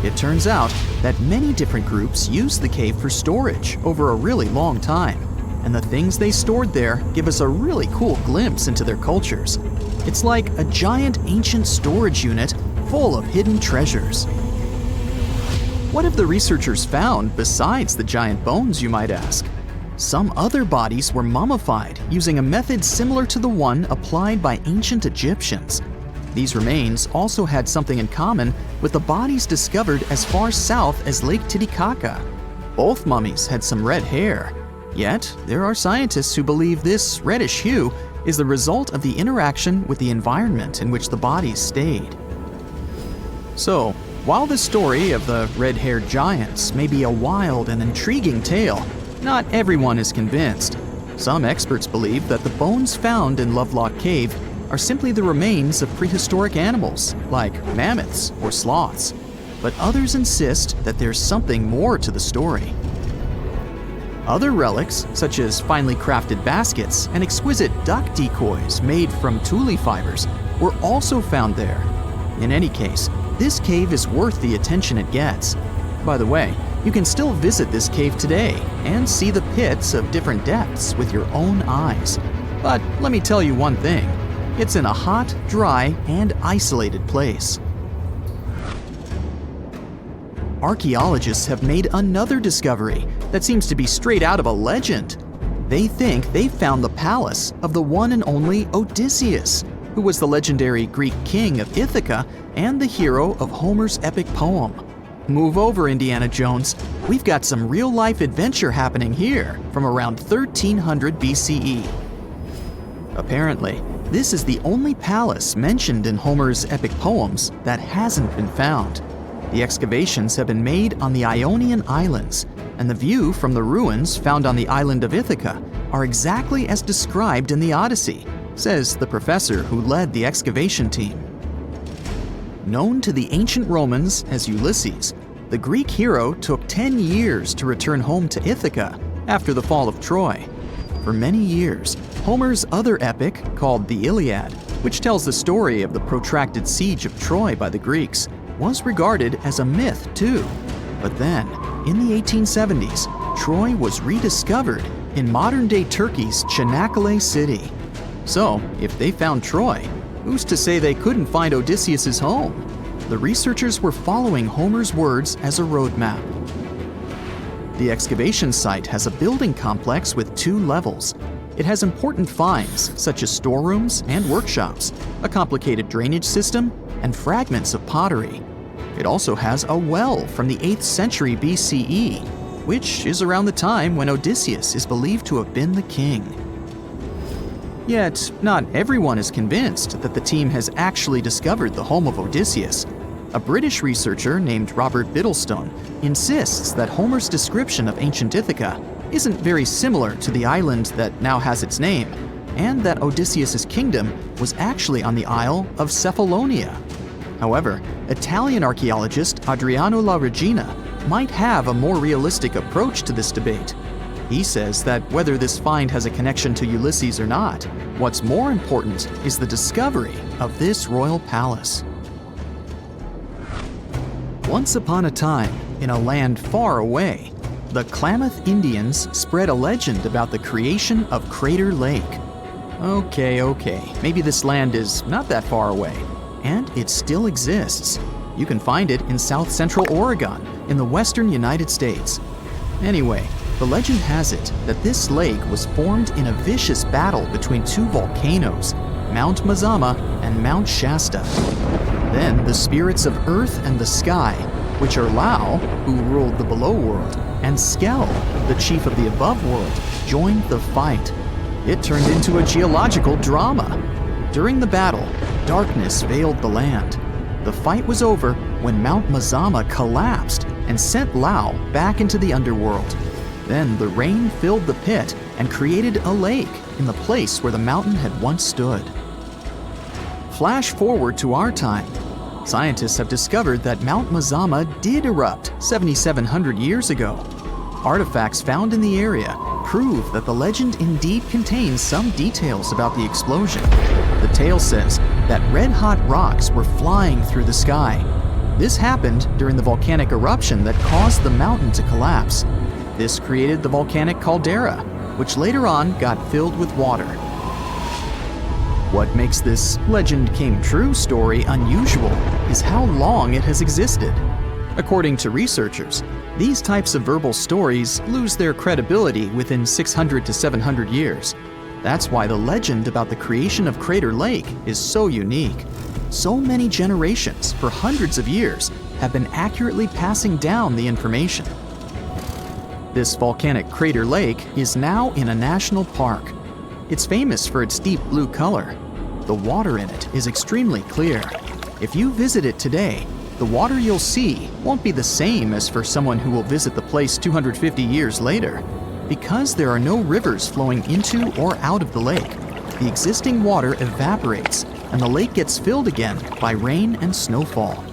[SPEAKER 3] It turns out that many different groups used the cave for storage over a really long time, and the things they stored there give us a really cool glimpse into their cultures. It's like a giant ancient storage unit full of hidden treasures. What have the researchers found besides the giant bones, you might ask? Some other bodies were mummified using a method similar to the one applied by ancient Egyptians. These remains also had something in common with the bodies discovered as far south as Lake Titicaca. Both mummies had some red hair, yet there are scientists who believe this reddish hue is the result of the interaction with the environment in which the bodies stayed. So, while the story of the red-haired giants may be a wild and intriguing tale, not everyone is convinced. Some experts believe that the bones found in Lovelock Cave are simply the remains of prehistoric animals, like mammoths or sloths. But others insist that there's something more to the story. Other relics, such as finely crafted baskets and exquisite duck decoys made from tule fibers, were also found there. In any case, this cave is worth the attention it gets. By the way, you can still visit this cave today and see the pits of different depths with your own eyes. But let me tell you one thing. It's in a hot, dry, and isolated place. Archaeologists have made another discovery that seems to be straight out of a legend. They think they've found the palace of the one and only Odysseus, who was the legendary Greek king of Ithaca and the hero of Homer's epic poem. Move over, Indiana Jones. We've got some real-life adventure happening here from around 1300 BCE. Apparently, this is the only palace mentioned in Homer's epic poems that hasn't been found. The excavations have been made on the Ionian Islands, and the view from the ruins found on the island of Ithaca are exactly as described in the Odyssey, says the professor who led the excavation team. Known to the ancient Romans as Ulysses, the Greek hero took 10 years to return home to Ithaca after the fall of Troy. For many years, Homer's other epic, called the Iliad, which tells the story of the protracted siege of Troy by the Greeks, was regarded as a myth too. But then, in the 1870s, Troy was rediscovered in modern-day Turkey's Çanakkale city. So, if they found Troy, who's to say they couldn't find Odysseus' home? The researchers were following Homer's words as a roadmap. The excavation site has a building complex with 2 levels. It has important finds, such as storerooms and workshops, a complicated drainage system, and fragments of pottery. It also has a well from the 8th century BCE, which is around the time when Odysseus is believed to have been the king. Yet, not everyone is convinced that the team has actually discovered the home of Odysseus. A British researcher named Robert Biddlestone insists that Homer's description of ancient Ithaca isn't very similar to the island that now has its name, and that Odysseus' kingdom was actually on the Isle of Cephalonia. However, Italian archaeologist Adriano La Regina might have a more realistic approach to this debate. He says that whether this find has a connection to Ulysses or not, what's more important is the discovery of this royal palace. Once upon a time, in a land far away, the Klamath Indians spread a legend about the creation of Crater Lake. Okay, maybe this land is not that far away, and it still exists. You can find it in south central Oregon, in the western United States. Anyway, the legend has it that this lake was formed in a vicious battle between 2 volcanoes, Mount Mazama and Mount Shasta. Then the spirits of Earth and the Sky, which are Lao, who ruled the below world, and Skell, the chief of the above world, joined the fight. It turned into a geological drama. During the battle, darkness veiled the land. The fight was over when Mount Mazama collapsed and sent Lao back into the underworld. Then the rain filled the pit and created a lake in the place where the mountain had once stood. Flash forward to our time. Scientists have discovered that Mount Mazama did erupt 7,700 years ago. Artifacts found in the area prove that the legend indeed contains some details about the explosion. The tale says that red-hot rocks were flying through the sky. This happened during the volcanic eruption that caused the mountain to collapse. This created the volcanic caldera, which later on got filled with water. What makes this legend came true story unusual is how long it has existed. According to researchers, these types of verbal stories lose their credibility within 600 to 700 years. That's why the legend about the creation of Crater Lake is so unique. So many generations, for hundreds of years, have been accurately passing down the information. This volcanic crater lake is now in a national park. It's famous for its deep blue color. The water in it is extremely clear. If you visit it today, the water you'll see won't be the same as for someone who will visit the place 250 years later. Because there are no rivers flowing into or out of the lake, the existing water evaporates and the lake gets filled again by rain and snowfall.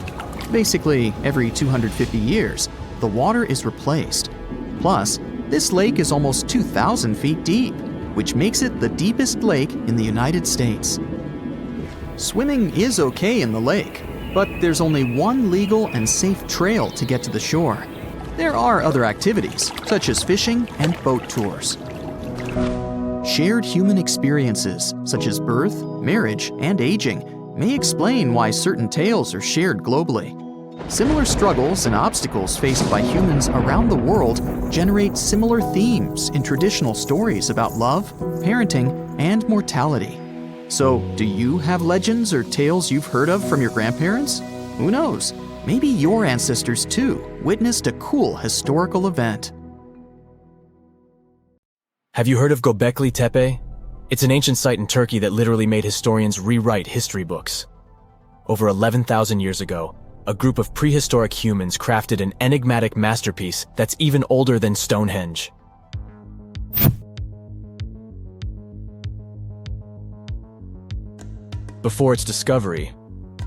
[SPEAKER 3] Basically, every 250 years, the water is replaced. Plus, this lake is almost 2,000 feet deep, which makes it the deepest lake in the United States. Swimming is okay in the lake, but there's only one legal and safe trail to get to the shore. There are other activities, such as fishing and boat tours. Shared human experiences, such as birth, marriage, and aging, may explain why certain tales are shared globally. Similar struggles and obstacles faced by humans around the world generate similar themes in traditional stories about love, parenting, and mortality. So, do you have legends or tales you've heard of from your grandparents? Who knows? Maybe your ancestors too witnessed a cool historical event.
[SPEAKER 2] Have you heard of Göbekli Tepe? It's an ancient site in Turkey that literally made historians rewrite history books. Over 11,000 years ago, a group of prehistoric humans crafted an enigmatic masterpiece that's even older than Stonehenge. Before its discovery,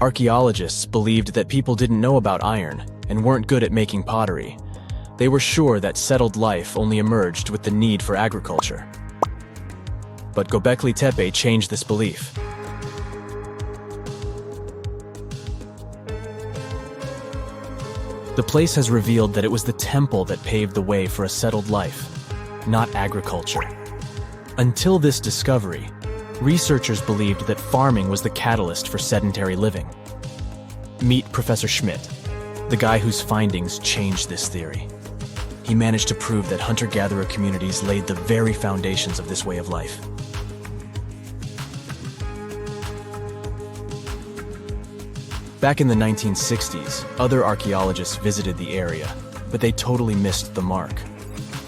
[SPEAKER 2] archaeologists believed that people didn't know about iron and weren't good at making pottery. They were sure that settled life only emerged with the need for agriculture. but Göbekli Tepe changed this belief. The place has revealed that it was the temple that paved the way for a settled life, not agriculture. Until this discovery, researchers believed that farming was the catalyst for sedentary living. Meet Professor Schmidt, the guy whose findings changed this theory. He managed to prove that hunter-gatherer communities laid the very foundations of this way of life. Back in the 1960s, other archaeologists visited the area, but they totally missed the mark.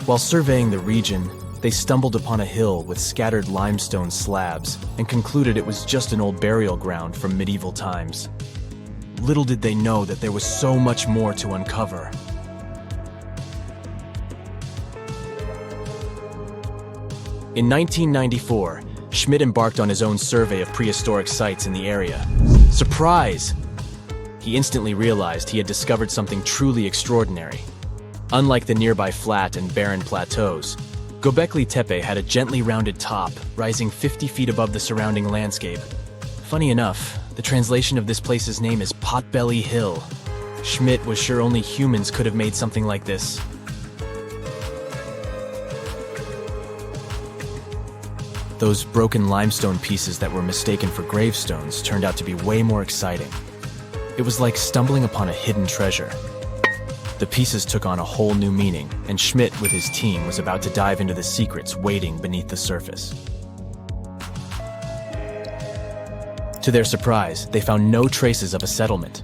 [SPEAKER 2] While surveying the region, they stumbled upon a hill with scattered limestone slabs and concluded it was just an old burial ground from medieval times. Little did they know that there was so much more to uncover. In 1994, Schmidt embarked on his own survey of prehistoric sites in the area. Surprise! He instantly realized he had discovered something truly extraordinary. Unlike the nearby flat and barren plateaus, Göbekli Tepe had a gently rounded top, rising 50 feet above the surrounding landscape. Funny enough, the translation of this place's name is Potbelly Hill. Schmidt was sure only humans could have made something like this. Those broken limestone pieces that were mistaken for gravestones turned out to be way more exciting. It was like stumbling upon a hidden treasure. The pieces took on a whole new meaning, and Schmidt with his team was about to dive into the secrets waiting beneath the surface. To their surprise, they found no traces of a settlement.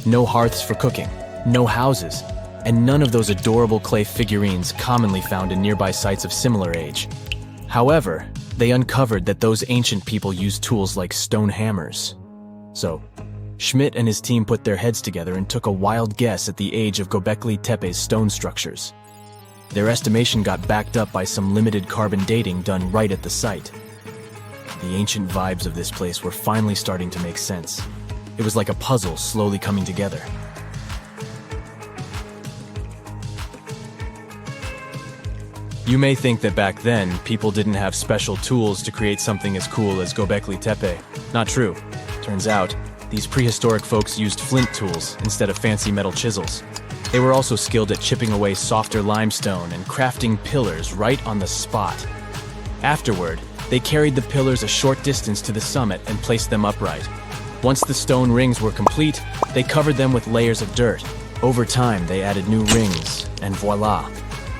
[SPEAKER 2] No hearths for cooking, no houses, and none of those adorable clay figurines commonly found in nearby sites of similar age. However, they uncovered that those ancient people used tools like stone hammers. So, Schmidt and his team put their heads together and took a wild guess at the age of Göbekli Tepe's stone structures. Their estimation got backed up by some limited carbon dating done right at the site. The ancient vibes of this place were finally starting to make sense. It was like a puzzle slowly coming together. You may think that back then, people didn't have special tools to create something as cool as Göbekli Tepe. Not true. Turns out, these prehistoric folks used flint tools instead of fancy metal chisels. They were also skilled at chipping away softer limestone and crafting pillars right on the spot. Afterward, they carried the pillars a short distance to the summit and placed them upright. Once the stone rings were complete, they covered them with layers of dirt. Over time, they added new rings, and voila!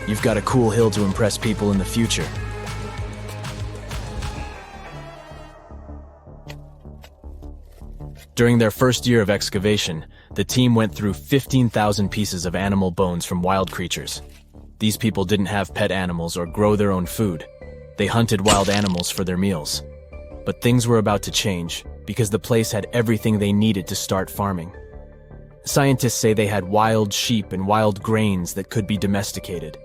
[SPEAKER 2] You've got a cool hill to impress people in the future. During their first year of excavation, the team went through 15,000 pieces of animal bones from wild creatures. These people didn't have pet animals or grow their own food. They hunted wild animals for their meals. But things were about to change, because the place had everything they needed to start farming. Scientists say they had wild sheep and wild grains that could be domesticated.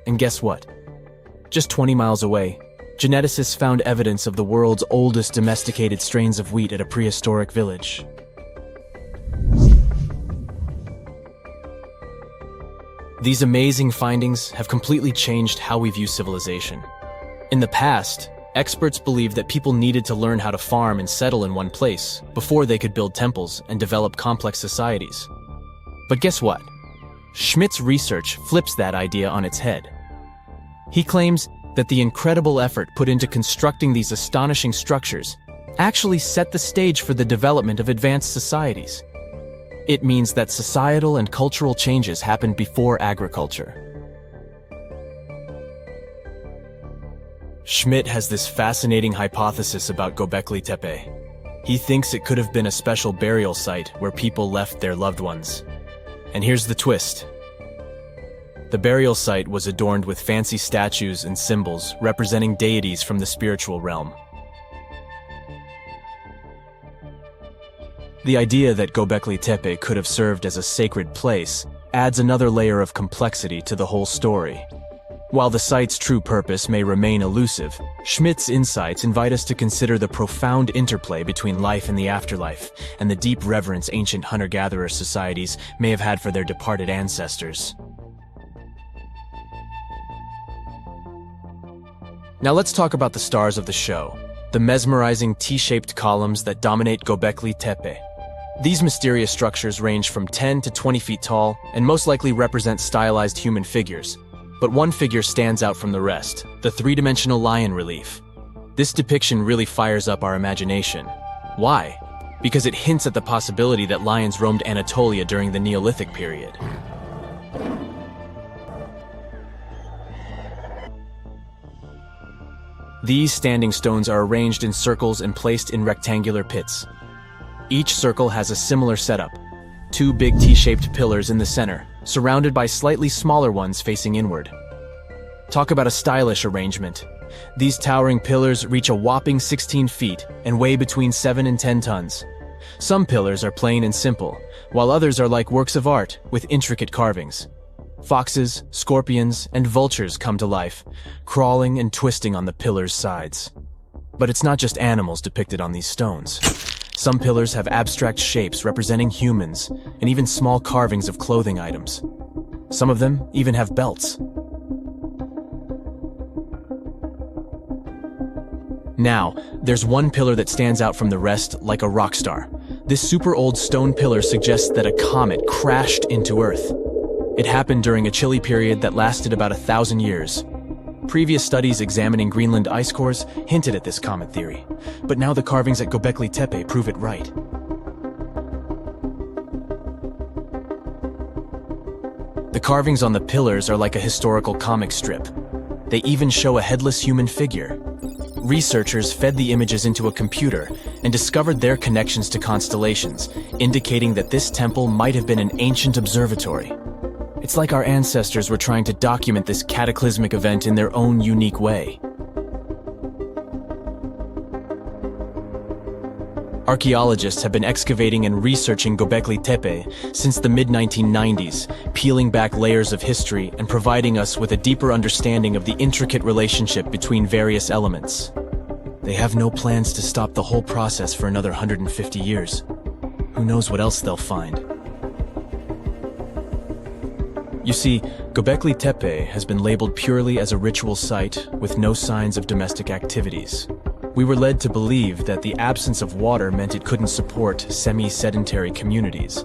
[SPEAKER 2] And guess what? Just 20 miles away, geneticists found evidence of the world's oldest domesticated strains of wheat at a prehistoric village. These amazing findings have completely changed how we view civilization. In the past, experts believed that people needed to learn how to farm and settle in one place before they could build temples and develop complex societies. But guess what? Schmidt's research flips that idea on its head. He claims that the incredible effort put into constructing these astonishing structures actually set the stage for the development of advanced societies. It means that societal and cultural changes happened before agriculture. Schmidt has this fascinating hypothesis about Göbekli Tepe. He thinks it could have been a special burial site where people left their loved ones. And here's the twist. The burial site was adorned with fancy statues and symbols representing deities from the spiritual realm. The idea that Göbekli Tepe could have served as a sacred place adds another layer of complexity to the whole story. While the site's true purpose may remain elusive, Schmidt's insights invite us to consider the profound interplay between life and the afterlife, and the deep reverence ancient hunter-gatherer societies may have had for their departed ancestors. Now let's talk about the stars of the show, the mesmerizing T-shaped columns that dominate Göbekli Tepe. These mysterious structures range from 10 to 20 feet tall and most likely represent stylized human figures. But one figure stands out from the rest, the three-dimensional lion relief. This depiction really fires up our imagination. Why? Because it hints at the possibility that lions roamed Anatolia during the Neolithic period. These standing stones are arranged in circles and placed in rectangular pits. Each circle has a similar setup. Two big T-shaped pillars in the center, surrounded by slightly smaller ones facing inward. Talk about a stylish arrangement. These towering pillars reach a whopping 16 feet and weigh between 7 and 10 tons. Some pillars are plain and simple, while others are like works of art with intricate carvings. Foxes, scorpions, and vultures come to life, crawling and twisting on the pillars' sides. But it's not just animals depicted on these stones. Some pillars have abstract shapes representing humans, and even small carvings of clothing items. Some of them even have belts. Now, there's one pillar that stands out from the rest like a rock star. This super old stone pillar suggests that a comet crashed into Earth. It happened during a chilly period that lasted about 1,000 years. Previous studies examining Greenland ice cores hinted at this comet theory, but now the carvings at Göbekli Tepe prove it right. The carvings on the pillars are like a historical comic strip. They even show a headless human figure. Researchers fed the images into a computer and discovered their connections to constellations, indicating that this temple might have been an ancient observatory. It's like our ancestors were trying to document this cataclysmic event in their own unique way. Archaeologists have been excavating and researching Göbekli Tepe since the mid-1990s, peeling back layers of history and providing us with a deeper understanding of the intricate relationship between various elements. They have no plans to stop the whole process for another 150 years. Who knows what else they'll find? You see, Göbekli Tepe has been labeled purely as a ritual site with no signs of domestic activities. We were led to believe that the absence of water meant it couldn't support semi-sedentary communities.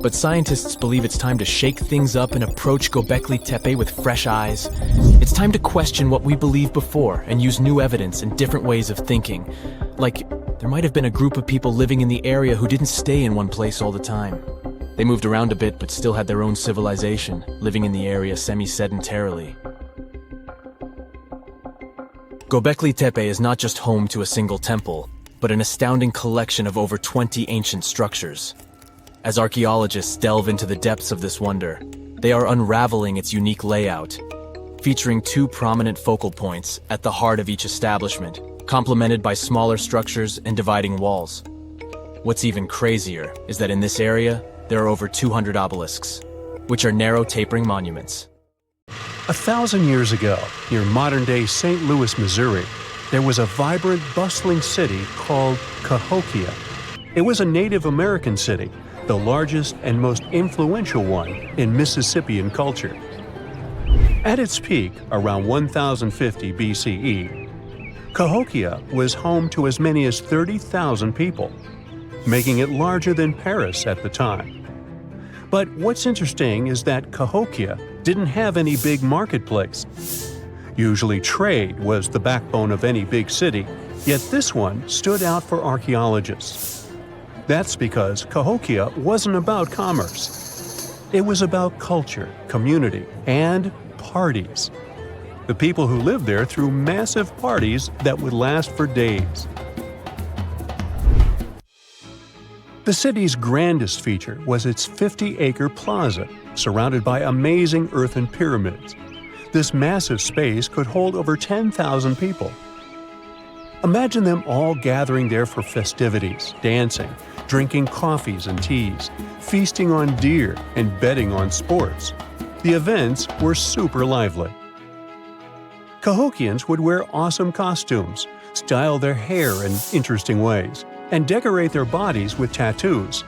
[SPEAKER 2] But scientists believe it's time to shake things up and approach Göbekli Tepe with fresh eyes. It's time to question what we believed before and use new evidence and different ways of thinking. Like, there might have been a group of people living in the area who didn't stay in one place all the time. They moved around a bit but still had their own civilization, living in the area semi-sedentarily. Göbekli Tepe is not just home to a single temple, but an astounding collection of over 20 ancient structures. As archaeologists delve into the depths of this wonder, they are unraveling its unique layout, featuring two prominent focal points at the heart of each establishment, complemented by smaller structures and dividing walls. What's even crazier is that in this area, there are over 200 obelisks, which are narrow tapering monuments.
[SPEAKER 4] 1,000 years ago, near modern-day St. Louis, Missouri, there was a vibrant, bustling city called Cahokia. It was a Native American city, the largest and most influential one in Mississippian culture. At its peak, around 1050 BCE, Cahokia was home to as many as 30,000 people, making it larger than Paris at the time. But what's interesting is that Cahokia didn't have any big marketplace. Usually trade was the backbone of any big city, yet this one stood out for archaeologists. That's because Cahokia wasn't about commerce. It was about culture, community, and parties. The people who lived there threw massive parties that would last for days. The city's grandest feature was its 50-acre plaza, surrounded by amazing earthen pyramids. This massive space could hold over 10,000 people. Imagine them all gathering there for festivities, dancing, drinking coffees and teas, feasting on deer, and betting on sports. The events were super lively. Cahokians would wear awesome costumes, style their hair in interesting ways, and decorate their bodies with tattoos.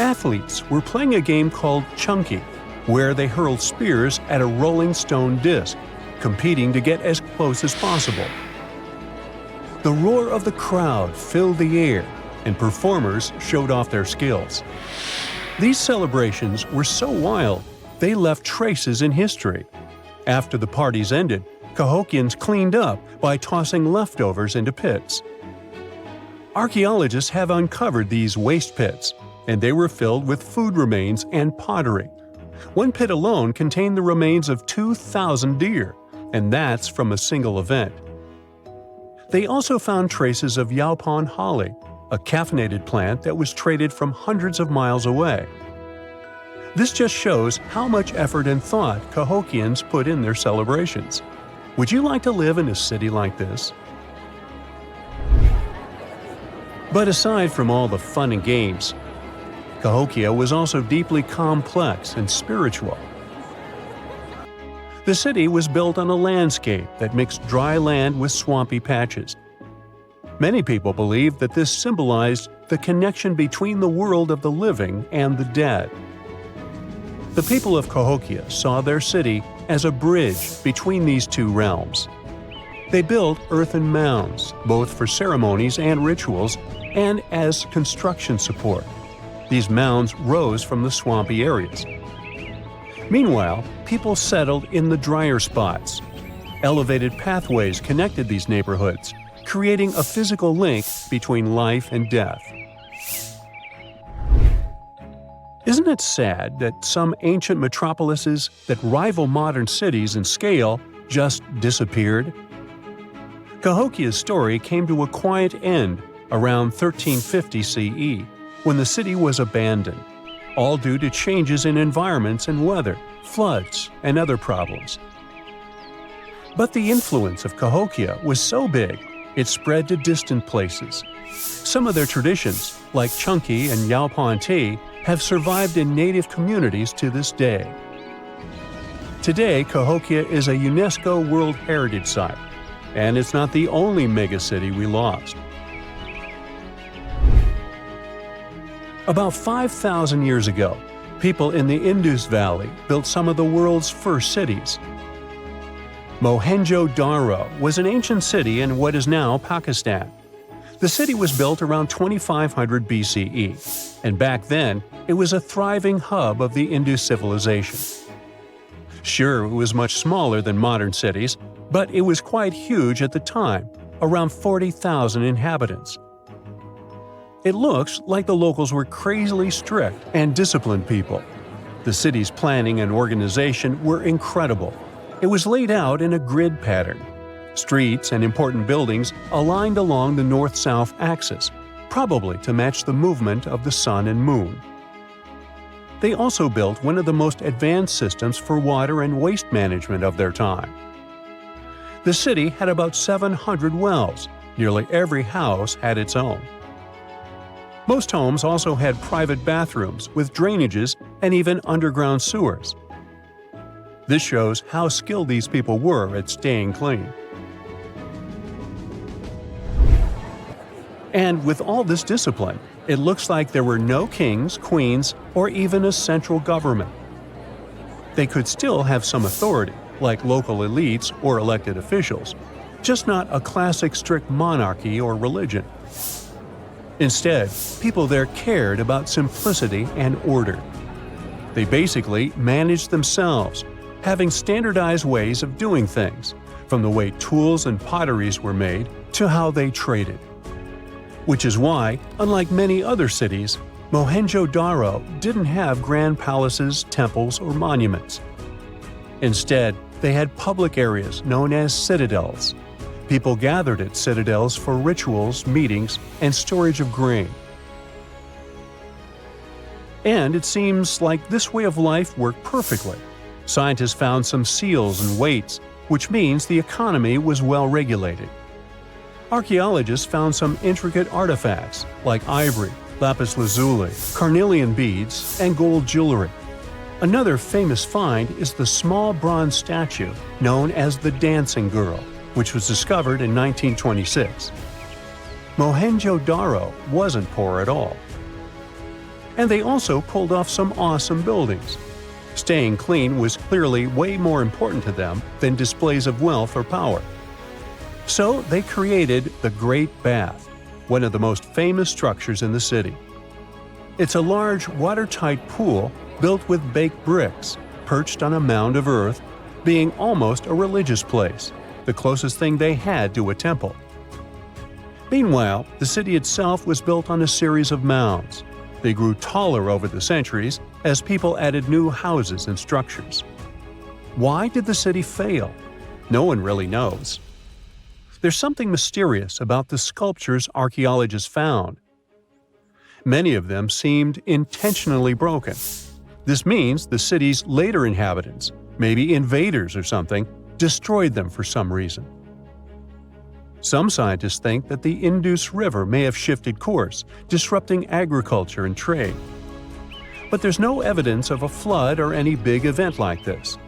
[SPEAKER 4] Athletes were playing a game called chunky, where they hurled spears at a rolling stone disc, competing to get as close as possible. The roar of the crowd filled the air, and performers showed off their skills. These celebrations were so wild, they left traces in history. After the parties ended, Cahokians cleaned up by tossing leftovers into pits. Archaeologists have uncovered these waste pits, and they were filled with food remains and pottery. One pit alone contained the remains of 2,000 deer, and that's from a single event. They also found traces of yaupon holly, a caffeinated plant that was traded from hundreds of miles away. This just shows how much effort and thought Cahokians put in their celebrations. Would you like to live in a city like this? But aside from all the fun and games, Cahokia was also deeply complex and spiritual. The city was built on a landscape that mixed dry land with swampy patches. Many people believe that this symbolized the connection between the world of the living and the dead. The people of Cahokia saw their city as a bridge between these two realms. They built earthen mounds, both for ceremonies and rituals, and as construction support. These mounds rose from the swampy areas. Meanwhile, people settled in the drier spots. Elevated pathways connected these neighborhoods, creating a physical link between life and death. Isn't it sad that some ancient metropolises that rival modern cities in scale just disappeared? Cahokia's story came to a quiet end around 1350 CE, when the city was abandoned, all due to changes in environments and weather, floods, and other problems. But the influence of Cahokia was so big, it spread to distant places. Some of their traditions, like chunky and yaupon tea, have survived in native communities to this day. Today, Cahokia is a UNESCO World Heritage Site, and it's not the only megacity we lost. About 5,000 years ago, people in the Indus Valley built some of the world's first cities. Mohenjo-Daro was an ancient city in what is now Pakistan. The city was built around 2500 BCE, and back then, it was a thriving hub of the Indus civilization. Sure, it was much smaller than modern cities, but it was quite huge at the time, around 40,000 inhabitants. It looks like the locals were crazily strict and disciplined people. The city's planning and organization were incredible. It was laid out in a grid pattern. Streets and important buildings aligned along the north-south axis, probably to match the movement of the sun and moon. They also built one of the most advanced systems for water and waste management of their time. The city had about 700 wells. Nearly every house had its own. Most homes also had private bathrooms with drainages and even underground sewers. This shows how skilled these people were at staying clean. And with all this discipline, it looks like there were no kings, queens, or even a central government. They could still have some authority, like local elites or elected officials, just not a classic strict monarchy or religion. Instead, people there cared about simplicity and order. They basically managed themselves, having standardized ways of doing things, from the way tools and potteries were made to how they traded. Which is why, unlike many other cities, Mohenjo-Daro didn't have grand palaces, temples, or monuments. Instead, they had public areas known as citadels. People gathered at citadels for rituals, meetings, and storage of grain. And it seems like this way of life worked perfectly. Scientists found some seals and weights, which means the economy was well regulated. Archaeologists found some intricate artifacts like ivory, lapis lazuli, carnelian beads, and gold jewelry. Another famous find is the small bronze statue known as the Dancing Girl, which was discovered in 1926. Mohenjo-Daro wasn't poor at all. And they also pulled off some awesome buildings. Staying clean was clearly way more important to them than displays of wealth or power. So they created the Great Bath, one of the most famous structures in the city. It's a large, watertight pool built with baked bricks, perched on a mound of earth, being almost a religious place, the closest thing they had to a temple. Meanwhile, the city itself was built on a series of mounds. They grew taller over the centuries as people added new houses and structures. Why did the city fail? No one really knows. There's something mysterious about the sculptures archaeologists found. Many of them seemed intentionally broken. This means the city's later inhabitants, maybe invaders or something, destroyed them for some reason. Some scientists think that the Indus River may have shifted course, disrupting agriculture and trade. But there's no evidence of a flood or any big event like this.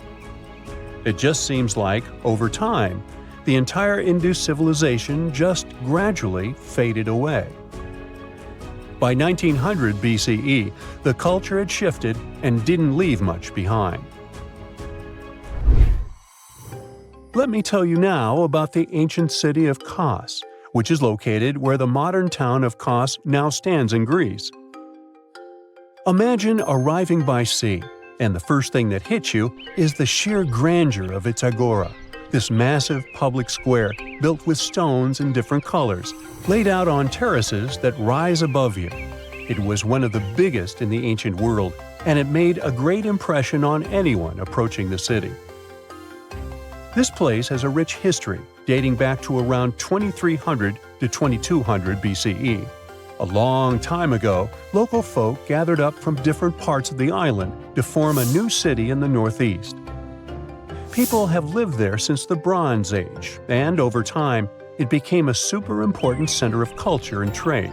[SPEAKER 4] It just seems like, over time, the entire Indus civilization just gradually faded away. By 1900 BCE, the culture had shifted and didn't leave much behind. Let me tell you now about the ancient city of Kos, which is located where the modern town of Kos now stands in Greece. Imagine arriving by sea, and the first thing that hits you is the sheer grandeur of its agora, this massive public square built with stones in different colors, laid out on terraces that rise above you. It was one of the biggest in the ancient world, and it made a great impression on anyone approaching the city. This place has a rich history, dating back to around 2300 to 2200 BCE. A long time ago, local folk gathered up from different parts of the island to form a new city in the northeast. People have lived there since the Bronze Age, and over time, it became a super important center of culture and trade.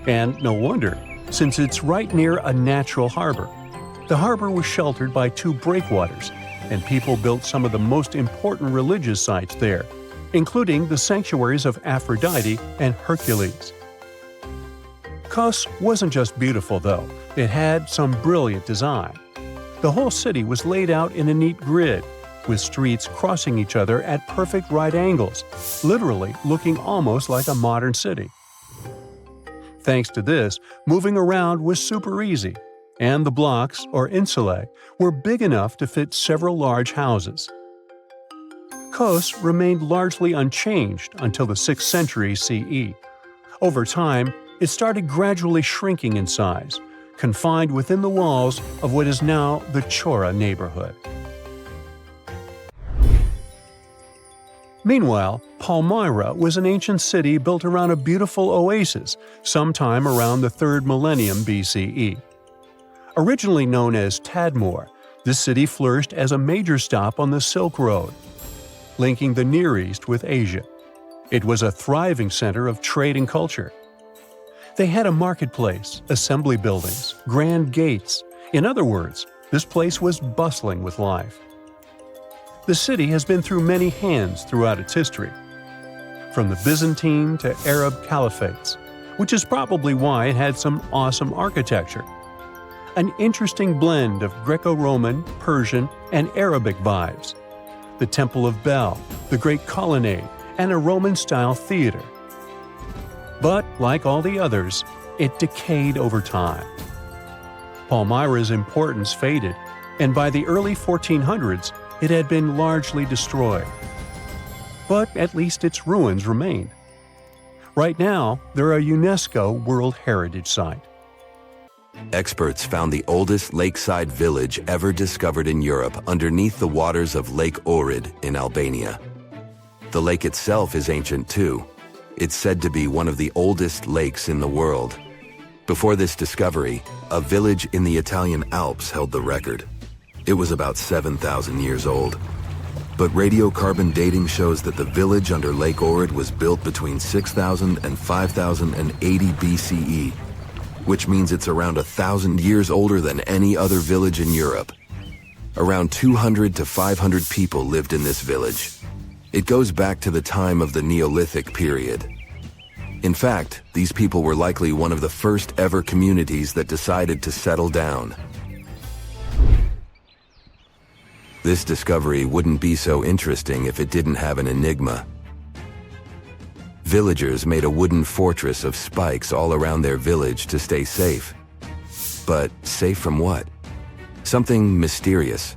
[SPEAKER 4] And no wonder, since it's right near a natural harbor. The harbor was sheltered by two breakwaters, and people built some of the most important religious sites there, including the sanctuaries of Aphrodite and Hercules. Kos wasn't just beautiful, though. It had some brilliant design. The whole city was laid out in a neat grid, with streets crossing each other at perfect right angles, literally looking almost like a modern city. Thanks to this, moving around was super easy, and the blocks, or insulae, were big enough to fit several large houses. Kos remained largely unchanged until the 6th century CE. Over time, it started gradually shrinking in size, confined within the walls of what is now the Chora neighborhood. Meanwhile, Palmyra was an ancient city built around a beautiful oasis sometime around the 3rd millennium BCE. Originally known as Tadmor, this city flourished as a major stop on the Silk Road, linking the Near East with Asia. It was a thriving center of trade and culture. They had a marketplace, assembly buildings, grand gates. In other words, this place was bustling with life. The city has been through many hands throughout its history, from the Byzantine to Arab caliphates, which is probably why it had some awesome architecture. An interesting blend of Greco-Roman, Persian, and Arabic vibes. The Temple of Bel, the Great Colonnade, and a Roman-style theater. But, like all the others, it decayed over time. Palmyra's importance faded, and by the early 1400s, it had been largely destroyed. But at least its ruins remained. Right now, they're a UNESCO World Heritage Site.
[SPEAKER 5] Experts found the oldest lakeside village ever discovered in Europe underneath the waters of Lake Ohrid in Albania. The lake itself is ancient too. It's said to be one of the oldest lakes in the world. Before this discovery, a village in the Italian Alps held the record. It was about 7,000 years old. But radiocarbon dating shows that the village under Lake Ohrid was built between 6,000 and 5,080 BCE, which means it's around 1,000 years older than any other village in Europe. Around 200 to 500 people lived in this village. It goes back to the time of the Neolithic period. In fact, these people were likely one of the first ever communities that decided to settle down. This discovery wouldn't be so interesting if it didn't have an enigma. Villagers made a wooden fortress of spikes all around their village to stay safe. But safe from what? Something mysterious.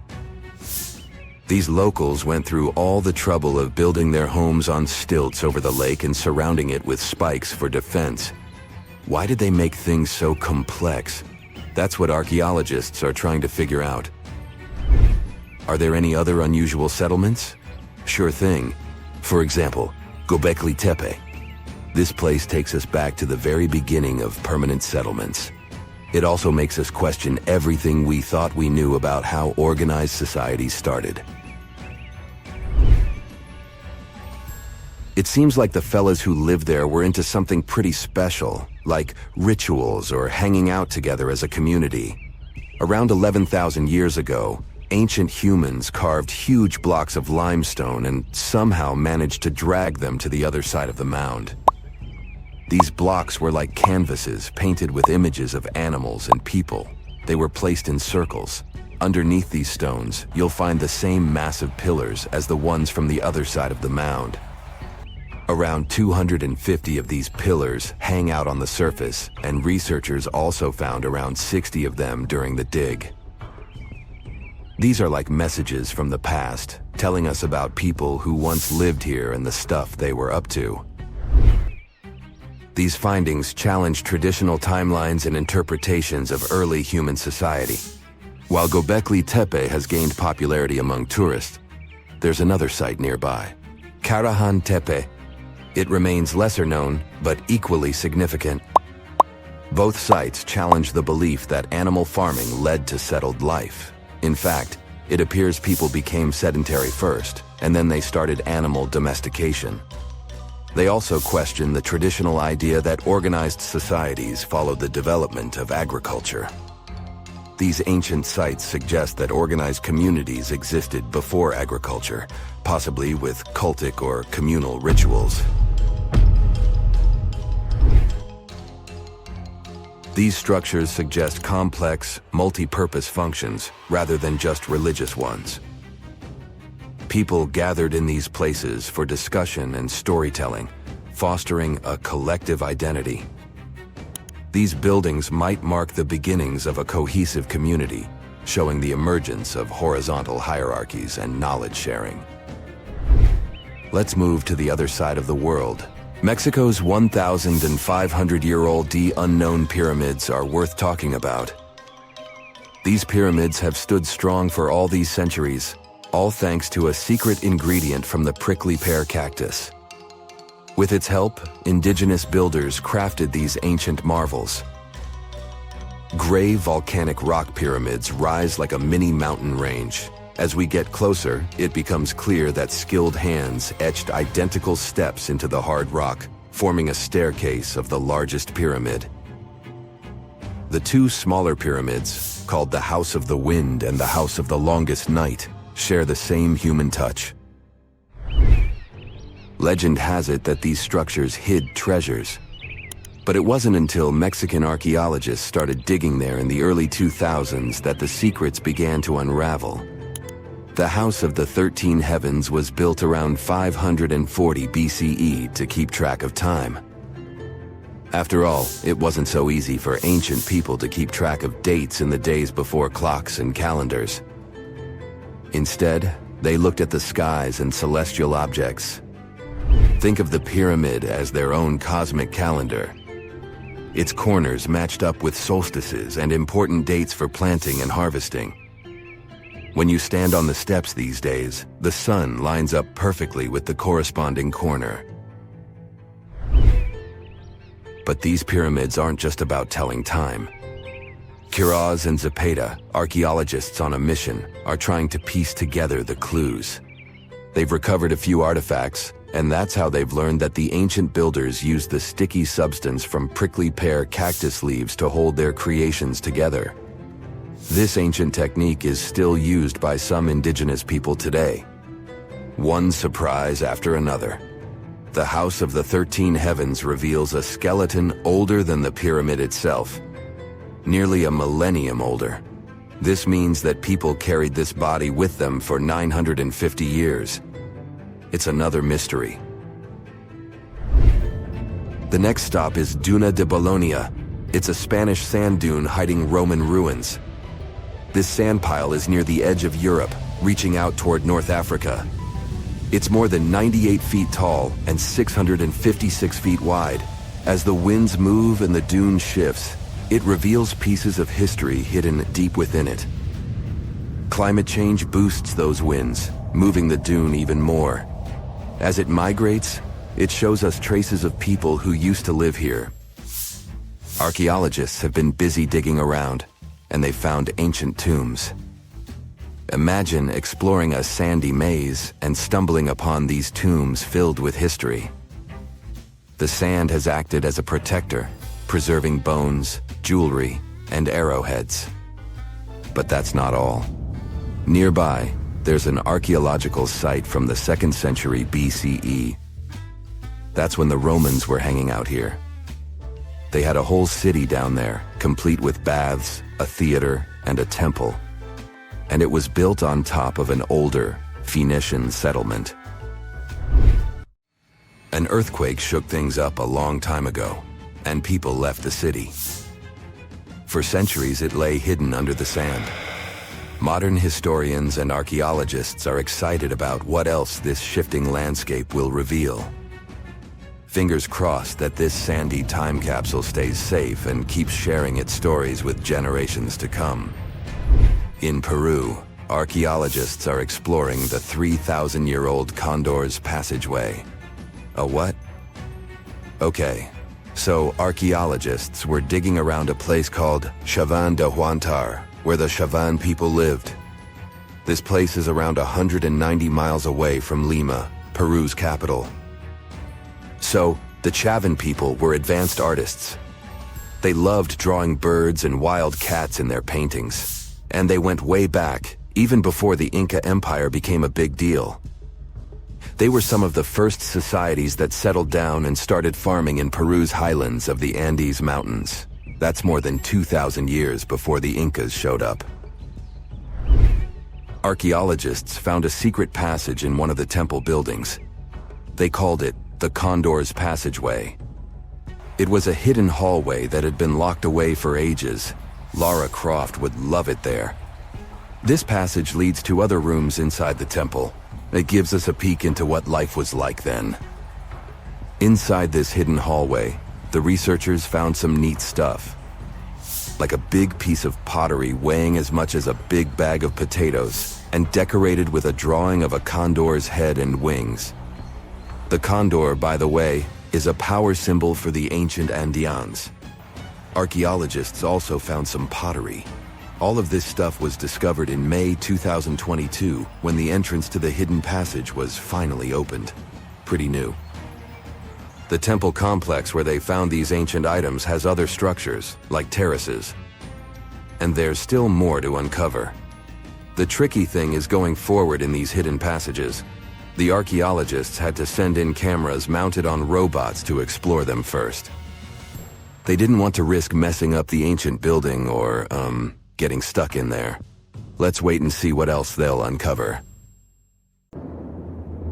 [SPEAKER 5] These locals went through all the trouble of building their homes on stilts over the lake and surrounding it with spikes for defense. Why did they make things so complex? That's what archaeologists are trying to figure out. Are there any other unusual settlements? Sure thing. For example, Göbekli Tepe. This place takes us back to the very beginning of permanent settlements. It also makes us question everything we thought we knew about how organized societies started. It seems like the fellas who lived there were into something pretty special, like rituals or hanging out together as a community. Around 11,000 years ago, ancient humans carved huge blocks of limestone and somehow managed to drag them to the other side of the mound. These blocks were like canvases painted with images of animals and people. They were placed in circles. Underneath these stones, you'll find the same massive pillars as the ones from the other side of the mound. Around 250 of these pillars hang out on the surface, and researchers also found around 60 of them during the dig. These are like messages from the past, telling us about people who once lived here and the stuff they were up to. These findings challenge traditional timelines and interpretations of early human society. While Göbekli Tepe has gained popularity among tourists, there's another site nearby, Karahan Tepe. It remains lesser known, but equally significant. Both sites challenge the belief that animal farming led to settled life. In fact, it appears people became sedentary first, and then they started animal domestication. They also question the traditional idea that organized societies followed the development of agriculture. These ancient sites suggest that organized communities existed before agriculture, possibly with cultic or communal rituals. These structures suggest complex, multi-purpose functions rather than just religious ones. People gathered in these places for discussion and storytelling, fostering a collective identity. These buildings might mark the beginnings of a cohesive community, showing the emergence of horizontal hierarchies and knowledge sharing. Let's move to the other side of the world. Mexico's 1,500-year-old unknown pyramids are worth talking about. These pyramids have stood strong for all these centuries, all thanks to a secret ingredient from the prickly pear cactus. With its help, indigenous builders crafted these ancient marvels. Gray volcanic rock pyramids rise like a mini mountain range. As we get closer, it becomes clear that skilled hands etched identical steps into the hard rock, forming a staircase of the largest pyramid. The two smaller pyramids, called the House of the Wind and the House of the Longest Night, share the same human touch. Legend has it that these structures hid treasures. But it wasn't until Mexican archaeologists started digging there in the early 2000s that the secrets began to unravel. The House of the 13 Heavens was built around 540 BCE to keep track of time. After all, it wasn't so easy for ancient people to keep track of dates in the days before clocks and calendars. Instead, they looked at the skies and celestial objects. Think of the pyramid as their own cosmic calendar. Its corners matched up with solstices and important dates for planting and harvesting. When you stand on the steps these days, the sun lines up perfectly with the corresponding corner. But these pyramids aren't just about telling time. Quiroz and Zepeda, archaeologists on a mission, are trying to piece together the clues. They've recovered a few artifacts, and that's how they've learned that the ancient builders used the sticky substance from prickly pear cactus leaves to hold their creations together. This ancient technique is still used by some indigenous people today. One surprise after another. The House of the 13 Heavens reveals a skeleton older than the pyramid itself, nearly a millennium older. This means that people carried this body with them for 950 years. It's another mystery. The next stop is Duna de Bologna. It's a Spanish sand dune hiding Roman ruins. This sand pile is near the edge of Europe, reaching out toward North Africa. It's more than 98 feet tall and 656 feet wide. As the winds move and the dune shifts, it reveals pieces of history hidden deep within it. Climate change boosts those winds, moving the dune even more. As it migrates, it shows us traces of people who used to live here. Archaeologists have been busy digging around, and they've found ancient tombs. Imagine exploring a sandy maze and stumbling upon these tombs filled with history. The sand has acted as a protector, preserving bones, jewelry, and arrowheads. But that's not all. Nearby, there's an archaeological site from the 2nd century BCE. That's when the Romans were hanging out here. They had a whole city down there, complete with baths, a theater, and a temple. And it was built on top of an older Phoenician settlement. An earthquake shook things up a long time ago, and people left the city. For centuries, it lay hidden under the sand. Modern historians and archaeologists are excited about what else this shifting landscape will reveal. Fingers crossed that this sandy time capsule stays safe and keeps sharing its stories with generations to come. In Peru, archaeologists are exploring the 3,000-year-old Condor's Passageway. A what? Okay, so archaeologists were digging around a place called Chavan de Huantar, where the Chavan people lived. This place is around 190 miles away from Lima, Peru's capital. So, the Chavan people were advanced artists. They loved drawing birds and wild cats in their paintings. And they went way back, even before the Inca Empire became a big deal. They were some of the first societies that settled down and started farming in Peru's highlands of the Andes Mountains. That's more than 2,000 years before the Incas showed up. Archaeologists found a secret passage in one of the temple buildings. They called it the Condor's Passageway. It was a hidden hallway that had been locked away for ages. Lara Croft would love it there. This passage leads to other rooms inside the temple. It gives us a peek into what life was like then. Inside this hidden hallway, the researchers found some neat stuff. Like a big piece of pottery weighing as much as a big bag of potatoes and decorated with a drawing of a condor's head and wings. The condor, by the way, is a power symbol for the ancient Andeans. Archaeologists also found some pottery. All of this stuff was discovered in May 2022 when the entrance to the hidden passage was finally opened. Pretty new. The temple complex where they found these ancient items has other structures, like terraces. And there's still more to uncover. The tricky thing is going forward in these hidden passages. The archaeologists had to send in cameras mounted on robots to explore them first. They didn't want to risk messing up the ancient building or, getting stuck in there. Let's wait and see what else they'll uncover.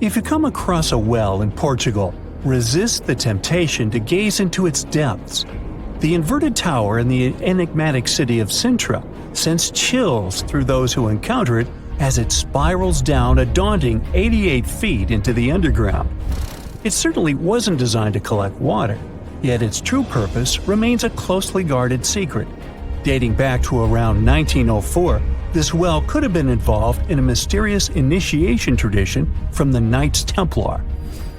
[SPEAKER 4] If you come across a well in Portugal, resist the temptation to gaze into its depths. The inverted tower in the enigmatic city of Sintra sends chills through those who encounter it as it spirals down a daunting 88 feet into the underground. It certainly wasn't designed to collect water, yet its true purpose remains a closely guarded secret. Dating back to around 1904, this well could have been involved in a mysterious initiation tradition from the Knights Templar.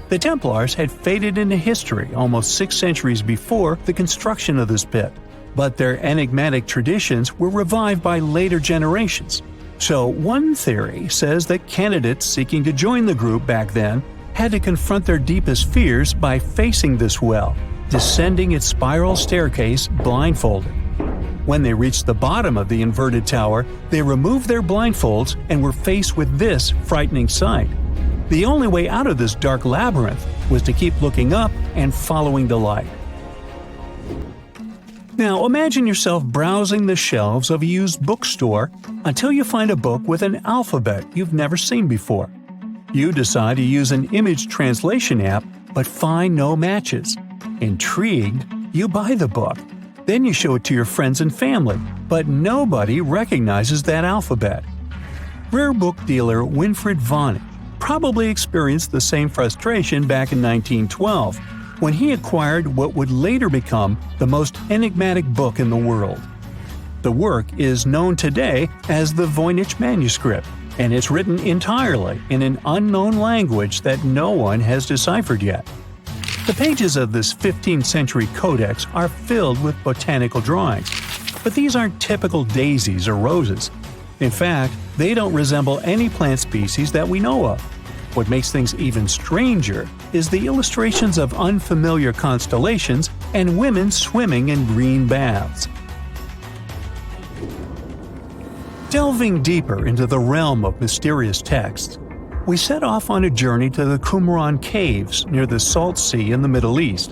[SPEAKER 4] The Templars had faded into history almost 6 centuries before the construction of this pit, but their enigmatic traditions were revived by later generations. So one theory says that candidates seeking to join the group back then had to confront their deepest fears by facing this well, descending its spiral staircase blindfolded. When they reached the bottom of the inverted tower, they removed their blindfolds and were faced with this frightening sight. The only way out of this dark labyrinth was to keep looking up and following the light. Now imagine yourself browsing the shelves of a used bookstore until you find a book with an alphabet you've never seen before. You decide to use an image translation app but find no matches. Intrigued, you buy the book. Then you show it to your friends and family, but nobody recognizes that alphabet. Rare book dealer Winfried Vonnig probably experienced the same frustration back in 1912 when he acquired what would later become the most enigmatic book in the world. The work is known today as the Voynich manuscript, and it's written entirely in an unknown language that no one has deciphered yet. The pages of this 15th century codex are filled with botanical drawings, but these aren't typical daisies or roses. In fact, they don't resemble any plant species that we know of. What makes things even stranger is the illustrations of unfamiliar constellations and women swimming in green baths. Delving deeper into the realm of mysterious texts, we set off on a journey to the Qumran Caves near the Salt Sea in the Middle East.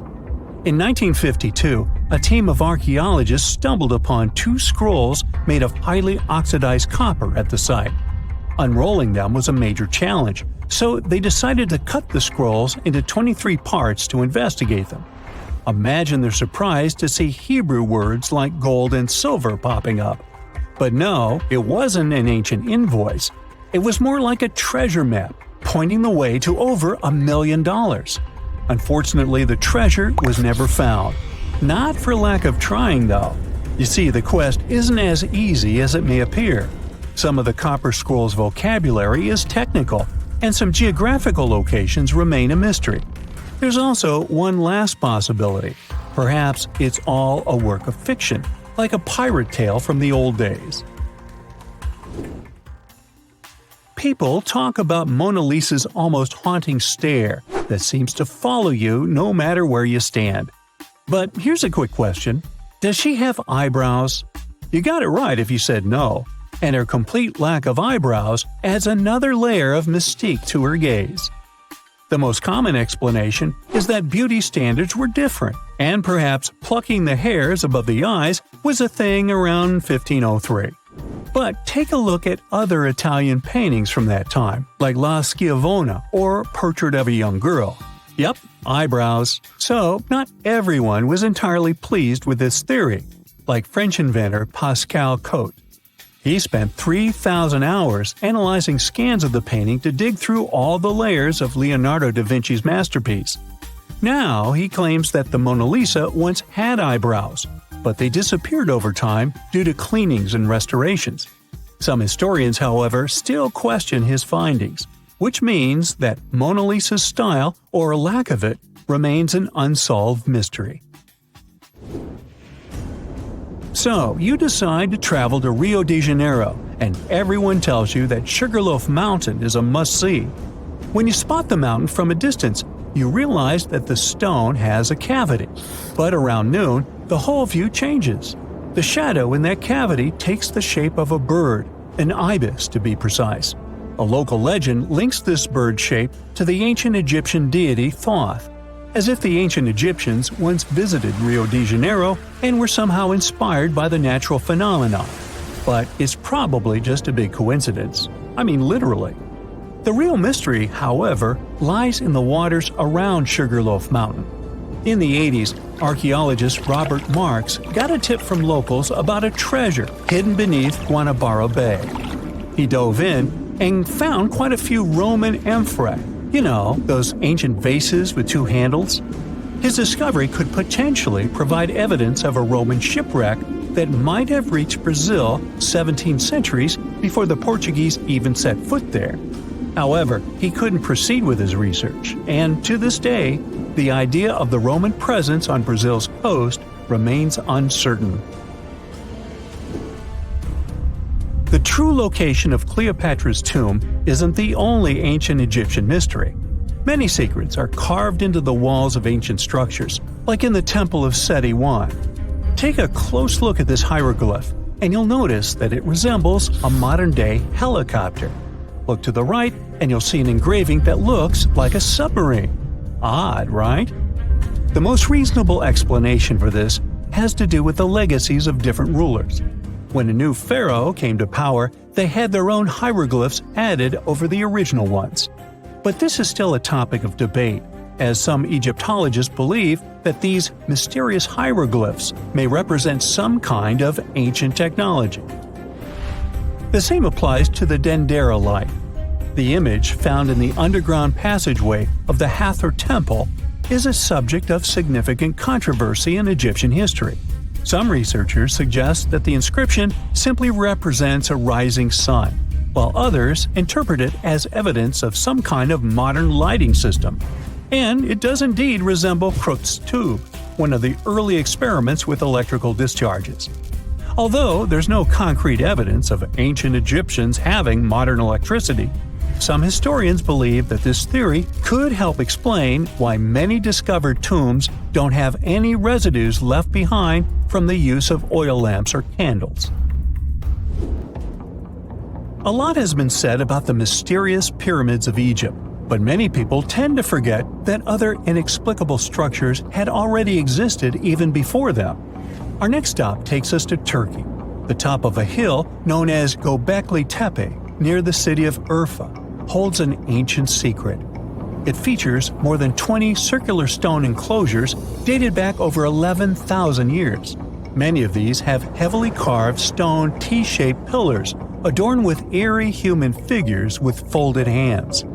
[SPEAKER 4] In 1952, a team of archaeologists stumbled upon 2 scrolls made of highly oxidized copper at the site. Unrolling them was a major challenge, so they decided to cut the scrolls into 23 parts to investigate them. Imagine their surprise to see Hebrew words like gold and silver popping up. But no, it wasn't an ancient invoice. It was more like a treasure map, pointing the way to over $1 million. Unfortunately, the treasure was never found. Not for lack of trying, though. You see, the quest isn't as easy as it may appear. Some of the copper scroll's vocabulary is technical, and some geographical locations remain a mystery. There's also one last possibility. Perhaps it's all a work of fiction, like a pirate tale from the old days. People talk about Mona Lisa's almost haunting stare that seems to follow you no matter where you stand. But here's a quick question. Does she have eyebrows? You got it right if you said no, and her complete lack of eyebrows adds another layer of mystique to her gaze. The most common explanation is that beauty standards were different, and perhaps plucking the hairs above the eyes was a thing around 1503. But take a look at other Italian paintings from that time, like La Schiavona or Portrait of a Young Girl. Yep, eyebrows. So, not everyone was entirely pleased with this theory, like French inventor Pascal Cotte. He spent 3,000 hours analyzing scans of the painting to dig through all the layers of Leonardo da Vinci's masterpiece. Now he claims that the Mona Lisa once had eyebrows, but they disappeared over time due to cleanings and restorations. Some historians, however, still question his findings, which means that Mona Lisa's style, or lack of it, remains an unsolved mystery. So, you decide to travel to Rio de Janeiro, and everyone tells you that Sugarloaf Mountain is a must-see. When you spot the mountain from a distance, you realize that the stone has a cavity. But around noon, the whole view changes. The shadow in that cavity takes the shape of a bird, an ibis to be precise. A local legend links this bird shape to the ancient Egyptian deity Thoth, as if the ancient Egyptians once visited Rio de Janeiro and were somehow inspired by the natural phenomenon. But it's probably just a big coincidence. I mean, literally. The real mystery, however, lies in the waters around Sugarloaf Mountain. In the 80s, archaeologist Robert Marks got a tip from locals about a treasure hidden beneath Guanabara Bay. He dove in and found quite a few Roman amphorae. You know, those ancient vases with 2 handles? His discovery could potentially provide evidence of a Roman shipwreck that might have reached Brazil 17 centuries before the Portuguese even set foot there. However, he couldn't proceed with his research, and to this day, the idea of the Roman presence on Brazil's coast remains uncertain. The true location of Cleopatra's tomb isn't the only ancient Egyptian mystery. Many secrets are carved into the walls of ancient structures, like in the Temple of Seti I. Take a close look at this hieroglyph, and you'll notice that it resembles a modern-day helicopter. Look to the right, and you'll see an engraving that looks like a submarine. Odd, right? The most reasonable explanation for this has to do with the legacies of different rulers. When a new pharaoh came to power, they had their own hieroglyphs added over the original ones. But this is still a topic of debate, as some Egyptologists believe that these mysterious hieroglyphs may represent some kind of ancient technology. The same applies to the Dendera light. The image found in the underground passageway of the Hathor Temple is a subject of significant controversy in Egyptian history. Some researchers suggest that the inscription simply represents a rising sun, while others interpret it as evidence of some kind of modern lighting system. And it does indeed resemble Crookes' tube, one of the early experiments with electrical discharges. Although there's no concrete evidence of ancient Egyptians having modern electricity, some historians believe that this theory could help explain why many discovered tombs don't have any residues left behind from the use of oil lamps or candles. A lot has been said about the mysterious pyramids of Egypt, but many people tend to forget that other inexplicable structures had already existed even before them. Our next stop takes us to Turkey. The top of a hill known as Göbekli Tepe, near the city of Urfa, holds an ancient secret. It features more than 20 circular stone enclosures dated back over 11,000 years. Many of these have heavily carved stone T-shaped pillars adorned with eerie human figures with folded hands.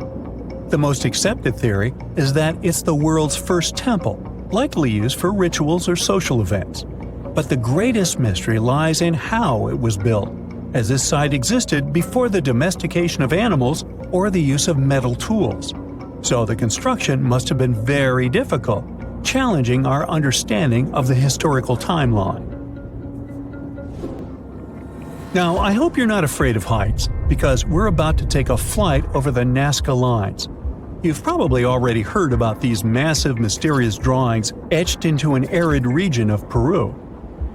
[SPEAKER 4] The most accepted theory is that it's the world's first temple, likely used for rituals or social events. But the greatest mystery lies in how it was built, as this site existed before the domestication of animals or the use of metal tools. So the construction must have been very difficult, challenging our understanding of the historical timeline. Now, I hope you're not afraid of heights, because we're about to take a flight over the Nazca Lines. You've probably already heard about these massive, mysterious drawings etched into an arid region of Peru.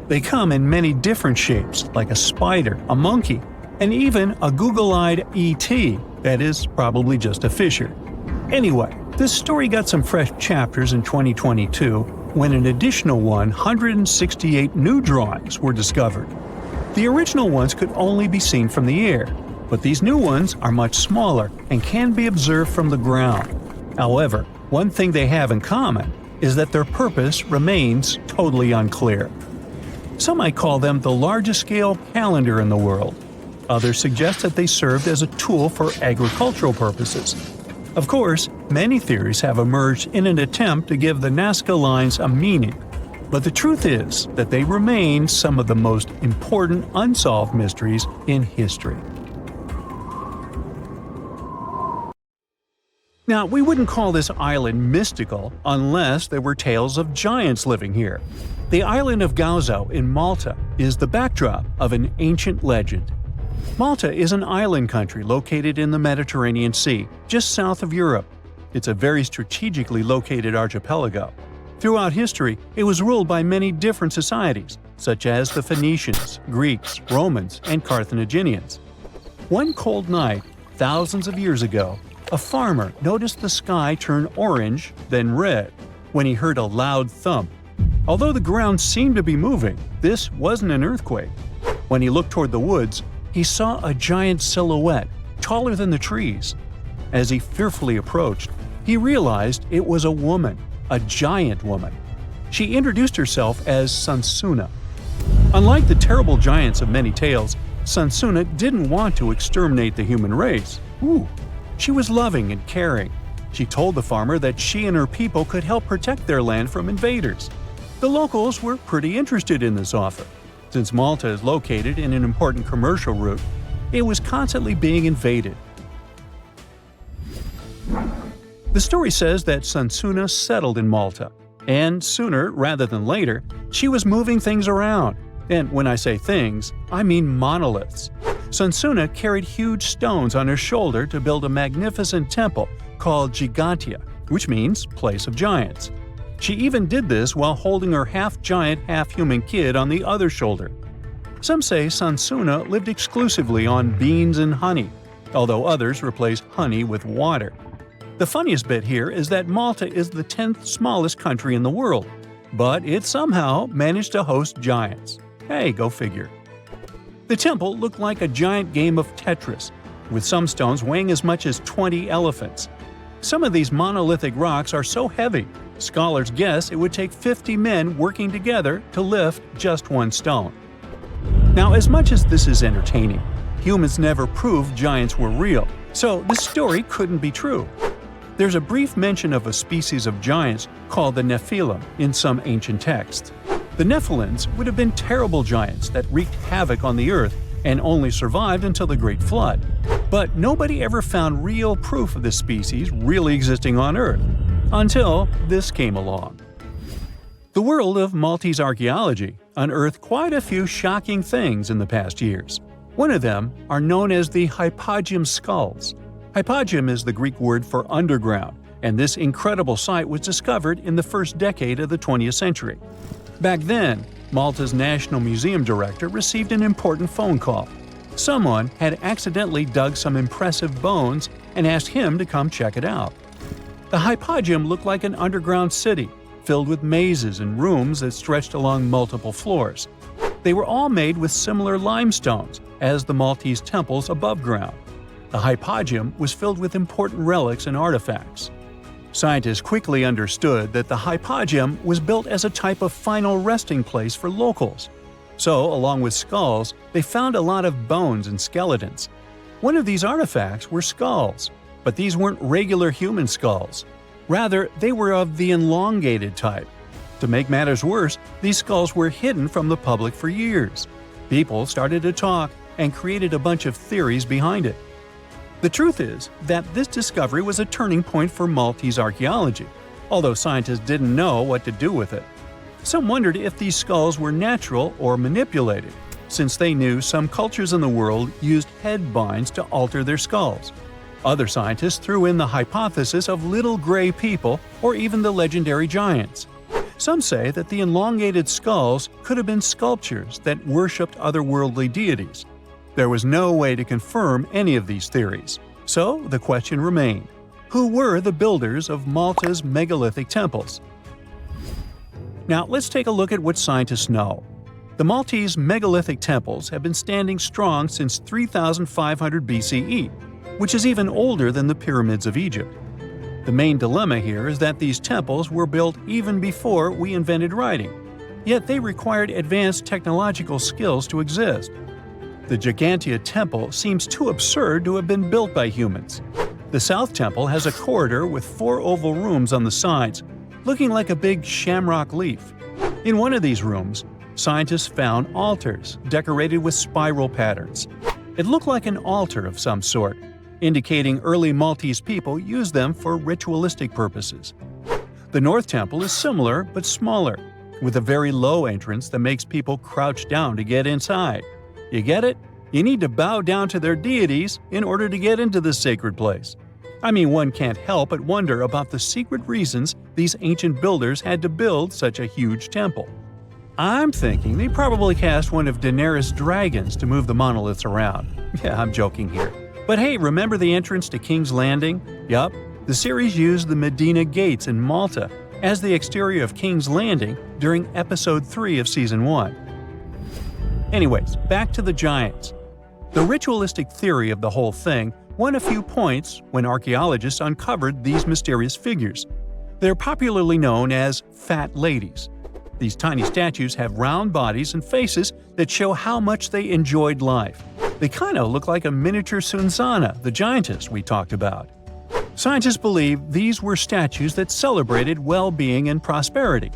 [SPEAKER 4] They come in many different shapes, like a spider, a monkey, and even a Google-eyed ET that is probably just a fisher. Anyway, this story got some fresh chapters in 2022 when an additional 168 new drawings were discovered. The original ones could only be seen from the air, but these new ones are much smaller and can be observed from the ground. However, one thing they have in common is that their purpose remains totally unclear. Some might call them the largest-scale calendar in the world. Others suggest that they served as a tool for agricultural purposes. Of course, many theories have emerged in an attempt to give the Nazca Lines a meaning, but the truth is that they remain some of the most important unsolved mysteries in history. Now, we wouldn't call this island mystical unless there were tales of giants living here. The island of Gozo in Malta is the backdrop of an ancient legend. Malta is an island country located in the Mediterranean Sea, just south of Europe. It's a very strategically located archipelago. Throughout history, it was ruled by many different societies, such as the Phoenicians, Greeks, Romans, and Carthaginians. One cold night, thousands of years ago, a farmer noticed the sky turn orange, then red, when he heard a loud thump. Although the ground seemed to be moving, this wasn't an earthquake. When he looked toward the woods, he saw a giant silhouette, taller than the trees. As he fearfully approached, he realized it was a woman, a giant woman. She introduced herself as Sansuna. Unlike the terrible giants of many tales, Sansuna didn't want to exterminate the human race. She was loving and caring. She told the farmer that she and her people could help protect their land from invaders. The locals were pretty interested in this offer. Since Malta is located in an important commercial route, it was constantly being invaded. The story says that Sansuna settled in Malta, and sooner rather than later, she was moving things around. And when I say things, I mean monoliths. Sansuna carried huge stones on her shoulder to build a magnificent temple called Gigantia, which means place of giants. She even did this while holding her half-giant, half-human kid on the other shoulder. Some say Sansuna lived exclusively on beans and honey, although others replaced honey with water. The funniest bit here is that Malta is the 10th smallest country in the world. but it somehow managed to host giants. Hey, go figure. The temple looked like a giant game of Tetris, with some stones weighing as much as 20 elephants. Some of these monolithic rocks are so heavy, scholars guess it would take 50 men working together to lift just one stone. Now, as much as this is entertaining, humans never proved giants were real, so this story couldn't be true. There's a brief mention of a species of giants called the Nephilim in some ancient texts. The Nephilims would have been terrible giants that wreaked havoc on the earth and only survived until the Great Flood. But nobody ever found real proof of this species really existing on Earth, until this came along. The world of Maltese archaeology unearthed quite a few shocking things in the past years. One of them are known as the hypogeum skulls. Hypogeum is the Greek word for underground, and this incredible site was discovered in the first decade of the 20th century. Back then, Malta's National Museum director received an important phone call. Someone had accidentally dug some impressive bones and asked him to come check it out. The hypogeum looked like an underground city, filled with mazes and rooms that stretched along multiple floors. They were all made with similar limestones as the Maltese temples above ground. The hypogeum was filled with important relics and artifacts. Scientists quickly understood that the hypogeum was built as a type of final resting place for locals. So, along with skulls, they found a lot of bones and skeletons. One of these artifacts were skulls, but these weren't regular human skulls. Rather, they were of the elongated type. To make matters worse, these skulls were hidden from the public for years. People started to talk and created a bunch of theories behind it. The truth is that this discovery was a turning point for Maltese archaeology, although scientists didn't know what to do with it. Some wondered if these skulls were natural or manipulated, since they knew some cultures in the world used head binds to alter their skulls. Other scientists threw in the hypothesis of little gray people or even the legendary giants. Some say that the elongated skulls could have been sculptures that worshipped otherworldly deities. There was no way to confirm any of these theories, so the question remained: who were the builders of Malta's megalithic temples? Now let's take a look at what scientists know. The Maltese megalithic temples have been standing strong since 3500 BCE, which is even older than the pyramids of Egypt. The main dilemma here is that these temples were built even before we invented writing, yet they required advanced technological skills to exist. The Gigantea Temple seems too absurd to have been built by humans. The South Temple has a corridor with 4 oval rooms on the sides, looking like a big shamrock leaf. In one of these rooms, scientists found altars decorated with spiral patterns. It looked like an altar of some sort, indicating early Maltese people used them for ritualistic purposes. The North Temple is similar but smaller, with a very low entrance that makes people crouch down to get inside. You get it? You need to bow down to their deities in order to get into this sacred place. I mean, one can't help but wonder about the secret reasons these ancient builders had to build such a huge temple. I'm thinking they probably cast one of Daenerys' dragons to move the monoliths around. Yeah, I'm joking here. But hey, remember the entrance to King's Landing? Yup, the series used the Medina Gates in Malta as the exterior of King's Landing during Episode 3 of Season 1. Anyways, back to the giants. The ritualistic theory of the whole thing won a few points when archaeologists uncovered these mysterious figures. They're popularly known as fat ladies. These tiny statues have round bodies and faces that show how much they enjoyed life. They kind of look like a miniature Sunzana, the giantess we talked about. Scientists believe these were statues that celebrated well-being and prosperity.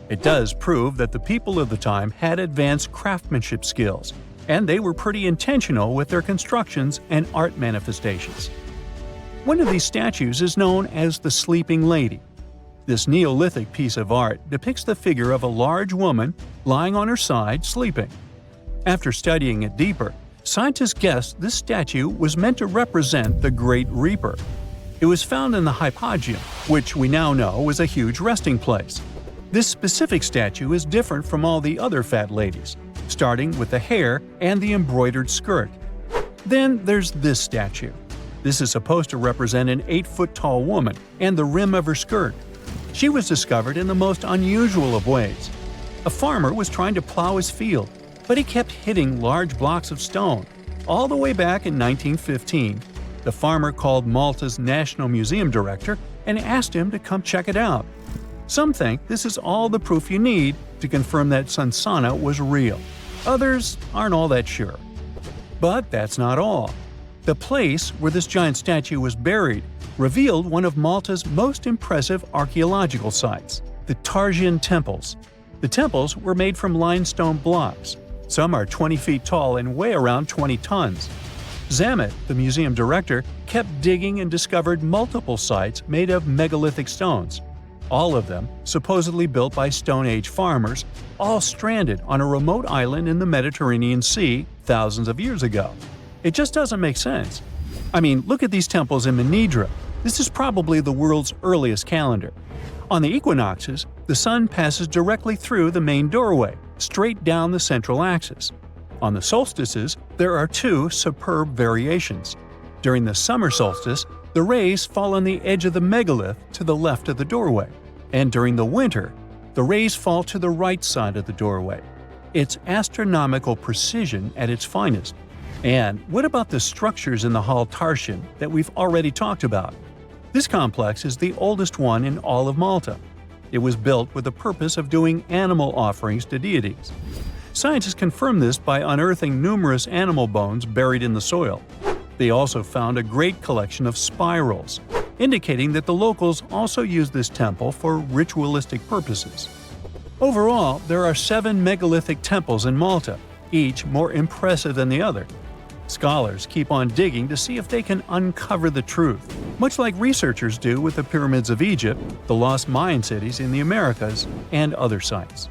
[SPEAKER 4] It does prove that the people of the time had advanced craftsmanship skills, and they were pretty intentional with their constructions and art manifestations. One of these statues is known as the Sleeping Lady. This Neolithic piece of art depicts the figure of a large woman lying on her side sleeping. After studying it deeper, scientists guessed this statue was meant to represent the Great Reaper. It was found in the hypogeum, which we now know was a huge resting place. This specific statue is different from all the other fat ladies, starting with the hair and the embroidered skirt. Then there's this statue. This is supposed to represent an 8-foot-tall woman and the rim of her skirt. She was discovered in the most unusual of ways. A farmer was trying to plow his field, but he kept hitting large blocks of stone. All the way back in 1915, the farmer called Malta's National Museum director and asked him to come check it out. Some think this is all the proof you need to confirm that Sansana was real. Others aren't all that sure. But that's not all. The place where this giant statue was buried revealed one of Malta's most impressive archaeological sites, the Tarsian temples. The temples were made from limestone blocks. Some are 20 feet tall and weigh around 20 tons. Zamet, the museum director, kept digging and discovered multiple sites made of megalithic stones. All of them supposedly built by Stone Age farmers, all stranded on a remote island in the Mediterranean Sea thousands of years ago. It just doesn't make sense. I mean, look at these temples in Manidra. This is probably the world's earliest calendar. On the equinoxes, the sun passes directly through the main doorway, straight down the central axis. On the solstices, there are two superb variations. During the summer solstice, the rays fall on the edge of the megalith to the left of the doorway, and during the winter, the rays fall to the right side of the doorway. It's astronomical precision at its finest. And what about the structures in the Hall Tarsian that we've already talked about? This complex is the oldest one in all of Malta. It was built with the purpose of doing animal offerings to deities. Scientists confirmed this by unearthing numerous animal bones buried in the soil. They also found a great collection of spirals, indicating that the locals also used this temple for ritualistic purposes. Overall, there are 7 megalithic temples in Malta, each more impressive than the other. Scholars keep on digging to see if they can uncover the truth, much like researchers do with the pyramids of Egypt, the lost Mayan cities in the Americas, and other sites.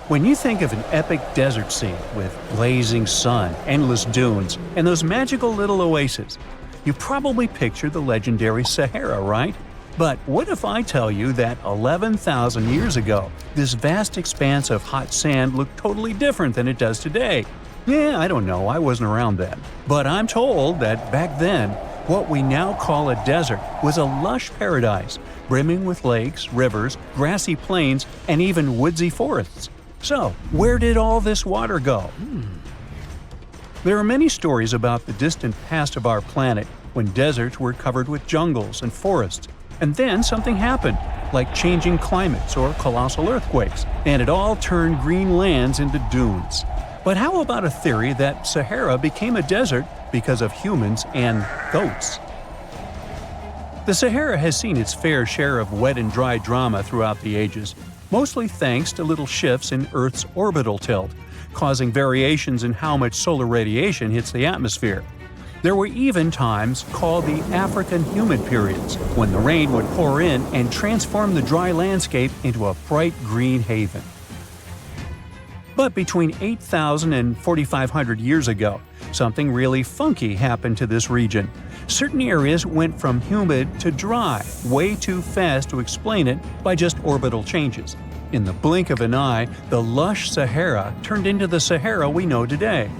[SPEAKER 4] When you think of an epic desert scene with blazing sun, endless dunes, and those magical little oases, you probably picture the legendary Sahara, right? But what if I tell you that 11,000 years ago, this vast expanse of hot sand looked totally different than it does today? Yeah, I don't know, I wasn't around then. But I'm told that back then, what we now call a desert was a lush paradise, brimming with lakes, rivers, grassy plains, and even woodsy forests. So, where did all this water go? There are many stories about the distant past of our planet when deserts were covered with jungles and forests. And then something happened, like changing climates or colossal earthquakes, and it all turned green lands into dunes. But how about a theory that Sahara became a desert because of humans and goats? The Sahara has seen its fair share of wet and dry drama throughout the ages, mostly thanks to little shifts in Earth's orbital tilt, causing variations in how much solar radiation hits the atmosphere. There were even times called the African humid periods, when the rain would pour in and transform the dry landscape into a bright green haven. But between 8,000 and 4,500 years ago, something really funky happened to this region. Certain areas went from humid to dry way too fast to explain it by just orbital changes. In the blink of an eye, the lush Sahara turned into the Sahara we know today.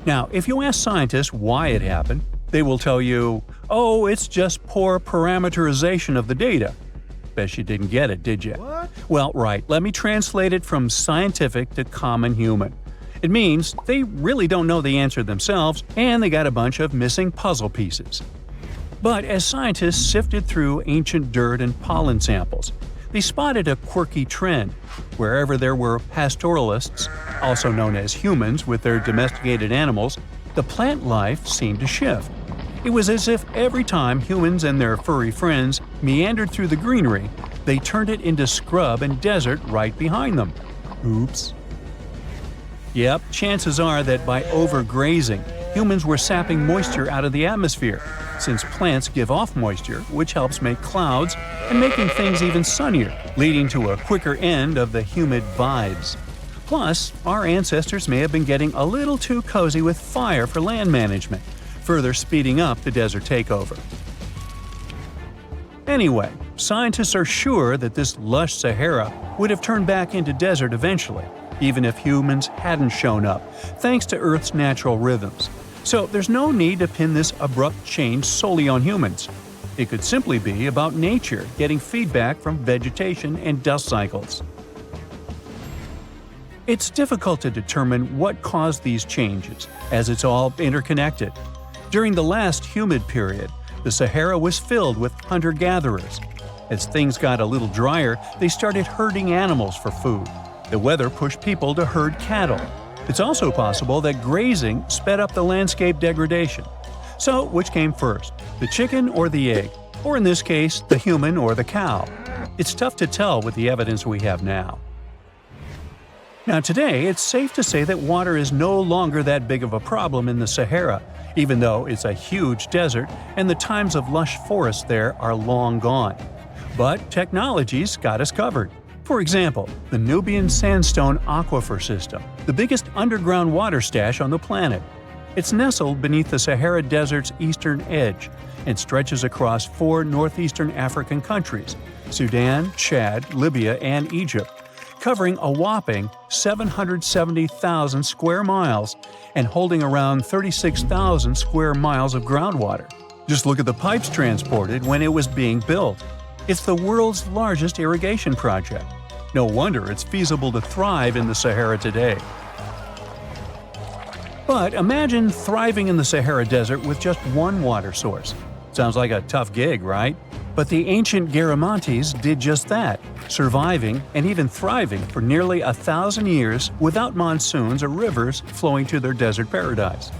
[SPEAKER 4] Now, if you ask scientists why it happened, they will tell you, oh, it's just poor parameterization of the data. Bet you didn't get it, did you? What? Well, right, let me translate it from scientific to common human. It means they really don't know the answer themselves, and they got a bunch of missing puzzle pieces. But as scientists sifted through ancient dirt and pollen samples, they spotted a quirky trend. Wherever there were pastoralists, also known as humans with their domesticated animals, the plant life seemed to shift. It was as if every time humans and their furry friends meandered through the greenery, they turned it into scrub and desert right behind them. Oops. Yep, chances are that by overgrazing, humans were sapping moisture out of the atmosphere, since plants give off moisture, which helps make clouds and making things even sunnier, leading to a quicker end of the humid vibes. Plus, our ancestors may have been getting a little too cozy with fire for land management, further speeding up the desert takeover. Anyway, scientists are sure that this lush Sahara would have turned back into desert eventually, even if humans hadn't shown up, thanks to Earth's natural rhythms. So there's no need to pin this abrupt change solely on humans. It could simply be about nature getting feedback from vegetation and dust cycles. It's difficult to determine what caused these changes, as it's all interconnected. During the last humid period, the Sahara was filled with hunter-gatherers. As things got a little drier, they started herding animals for food. The weather pushed people to herd cattle. It's also possible that grazing sped up the landscape degradation. So, which came first, the chicken or the egg? Or in this case, the human or the cow? It's tough to tell with the evidence we have now. Now today, it's safe to say that water is no longer that big of a problem in the Sahara, even though it's a huge desert and the times of lush forests there are long gone. But technology's got us covered. For example, the Nubian Sandstone Aquifer System, the biggest underground water stash on the planet. It's nestled beneath the Sahara Desert's eastern edge and stretches across 4 northeastern African countries – Sudan, Chad, Libya, and Egypt, covering a whopping 770,000 square miles and holding around 36,000 square miles of groundwater. Just look at the pipes transported when it was being built. It's the world's largest irrigation project. No wonder it's feasible to thrive in the Sahara today. But imagine thriving in the Sahara Desert with just one water source. Sounds like a tough gig, right? But the ancient Garamantes did just that, surviving and even thriving for nearly 1,000 years without monsoons or rivers flowing to their desert paradise.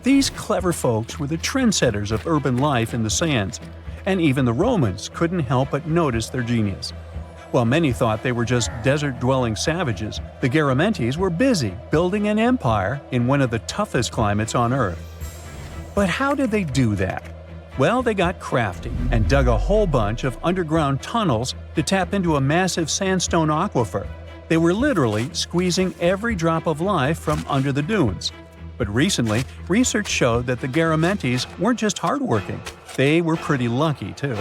[SPEAKER 4] These clever folks were the trendsetters of urban life in the sands, and even the Romans couldn't help but notice their genius. While many thought they were just desert-dwelling savages, the Garamantes were busy building an empire in one of the toughest climates on Earth. But how did they do that? Well, they got crafty and dug a whole bunch of underground tunnels to tap into a massive sandstone aquifer. They were literally squeezing every drop of life from under the dunes. But recently, research showed that the Garamantes weren't just hardworking, they were pretty lucky too.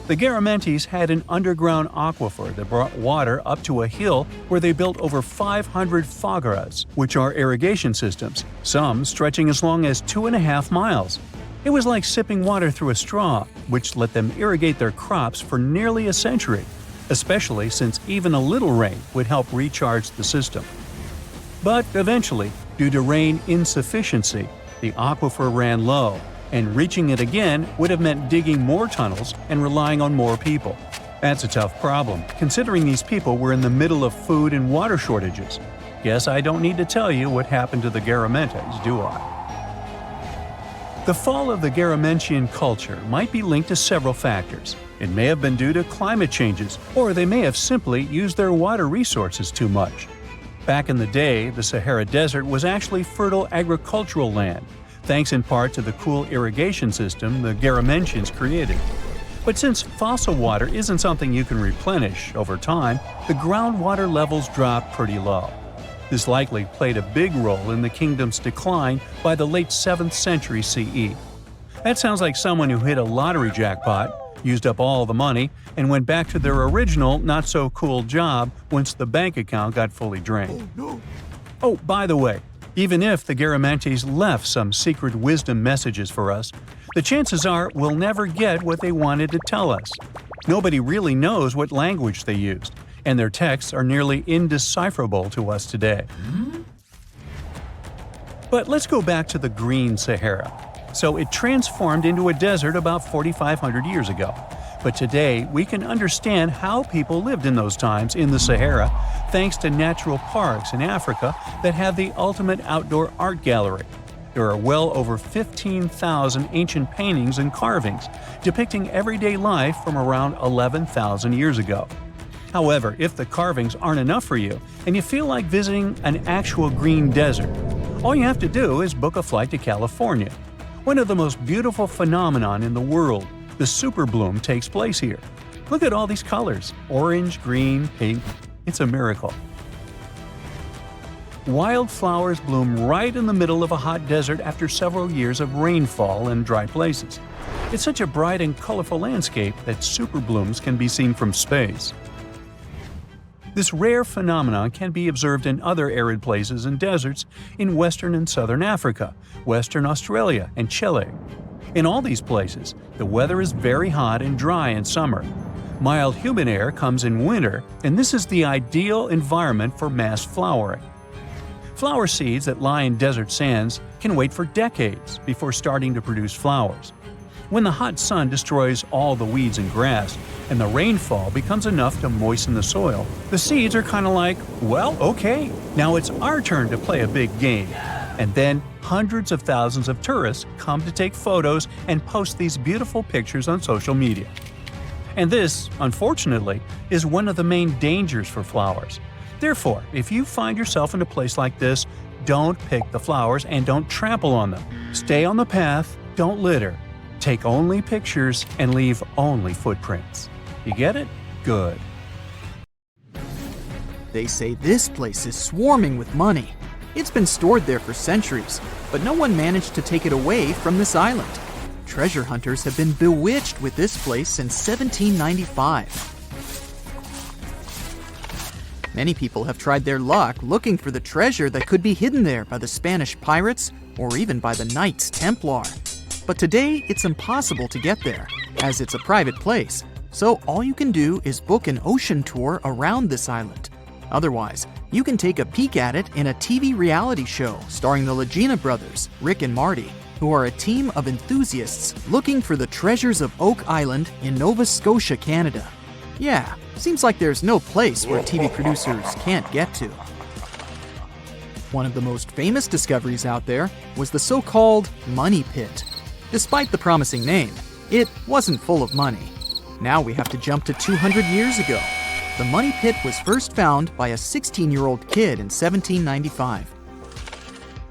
[SPEAKER 4] The Garamantes had an underground aquifer that brought water up to a hill where they built over 500 fogaras, which are irrigation systems, some stretching as long as 2.5 miles. It was like sipping water through a straw, which let them irrigate their crops for nearly a century, especially since even a little rain would help recharge the system. But eventually, due to rain insufficiency, the aquifer ran low, and reaching it again would have meant digging more tunnels and relying on more people. That's a tough problem, considering these people were in the middle of food and water shortages. Guess I don't need to tell you what happened to the Garamantes, do I? The fall of the Garamantian culture might be linked to several factors. It may have been due to climate changes, or they may have simply used their water resources too much. Back in the day, the Sahara Desert was actually fertile agricultural land, thanks in part to the cool irrigation system the Garamantians created. But since fossil water isn't something you can replenish over time, the groundwater levels dropped pretty low. This likely played a big role in the kingdom's decline by the late 7th century CE. That sounds like someone who hit a lottery jackpot, used up all the money, and went back to their original not-so-cool job once the bank account got fully drained. Oh, by the way, even if the Garamantes left some secret wisdom messages for us, the chances are we'll never get what they wanted to tell us. Nobody really knows what language they used, and their texts are nearly indecipherable to us today. But let's go back to the Green Sahara. So it transformed into a desert about 4,500 years ago. But today, we can understand how people lived in those times in the Sahara thanks to natural parks in Africa that have the ultimate outdoor art gallery. There are well over 15,000 ancient paintings and carvings depicting everyday life from around 11,000 years ago. However, if the carvings aren't enough for you and you feel like visiting an actual green desert, all you have to do is book a flight to California. One of the most beautiful phenomenon in the world, the super bloom, takes place here. Look at all these colors – orange, green, pink. It's a miracle. Wildflowers bloom right in the middle of a hot desert after several years of rainfall in dry places. It's such a bright and colorful landscape that super blooms can be seen from space. This rare phenomenon can be observed in other arid places and deserts in western and southern Africa, Western Australia, and Chile. In all these places, the weather is very hot and dry in summer. Mild humid air comes in winter, and this is the ideal environment for mass flowering. Flower seeds that lie in desert sands can wait for decades before starting to produce flowers. When the hot sun destroys all the weeds and grass, and the rainfall becomes enough to moisten the soil, the seeds are kind of like, well, okay, now it's our turn to play a big game. And then hundreds of thousands of tourists come to take photos and post these beautiful pictures on social media. And this, unfortunately, is one of the main dangers for flowers. Therefore, if you find yourself in a place like this, don't pick the flowers and don't trample on them. Stay on the path, don't litter. Take only pictures and leave only footprints. You get it? Good.
[SPEAKER 3] They say this place is swarming with money. It's been stored there for centuries, but no one managed to take it away from this island. Treasure hunters have been bewitched with this place since 1795. Many people have tried their luck looking for the treasure that could be hidden there by the Spanish pirates or even by the Knights Templar. But today, it's impossible to get there, as it's a private place, so all you can do is book an ocean tour around this island. Otherwise, you can take a peek at it in a TV reality show starring the Legina brothers, Rick and Marty, who are a team of enthusiasts looking for the treasures of Oak Island in Nova Scotia, Canada. Yeah, seems like there's no place where TV producers can't get to. One of the most famous discoveries out there was the so-called Money Pit. Despite the promising name, it wasn't full of money. Now we have to jump to 200 years ago. The Money Pit was first found by a 16-year-old kid in 1795.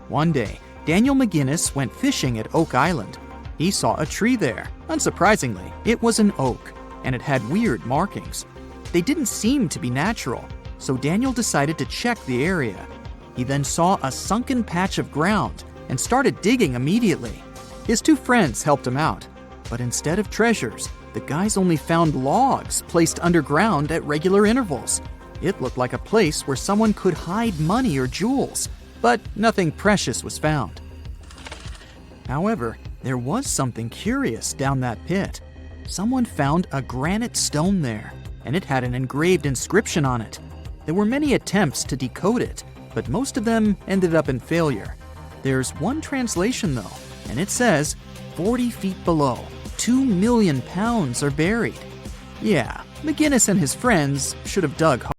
[SPEAKER 3] One day, Daniel McGinnis went fishing at Oak Island. He saw a tree there. Unsurprisingly, it was an oak, and it had weird markings. They didn't seem to be natural, so Daniel decided to check the area. He then saw a sunken patch of ground and started digging immediately. His two friends helped him out, but instead of treasures, the guys only found logs placed underground at regular intervals. It looked like a place where someone could hide money or jewels, but nothing precious was found. However, there was something curious down that pit. Someone found a granite stone there, and it had an engraved inscription on it. There were many attempts to decode it, but most of them ended up in failure. There's one translation though, and it says, 40 feet below, 2 million pounds are buried. Yeah, McGinnis and his friends should have dug hard.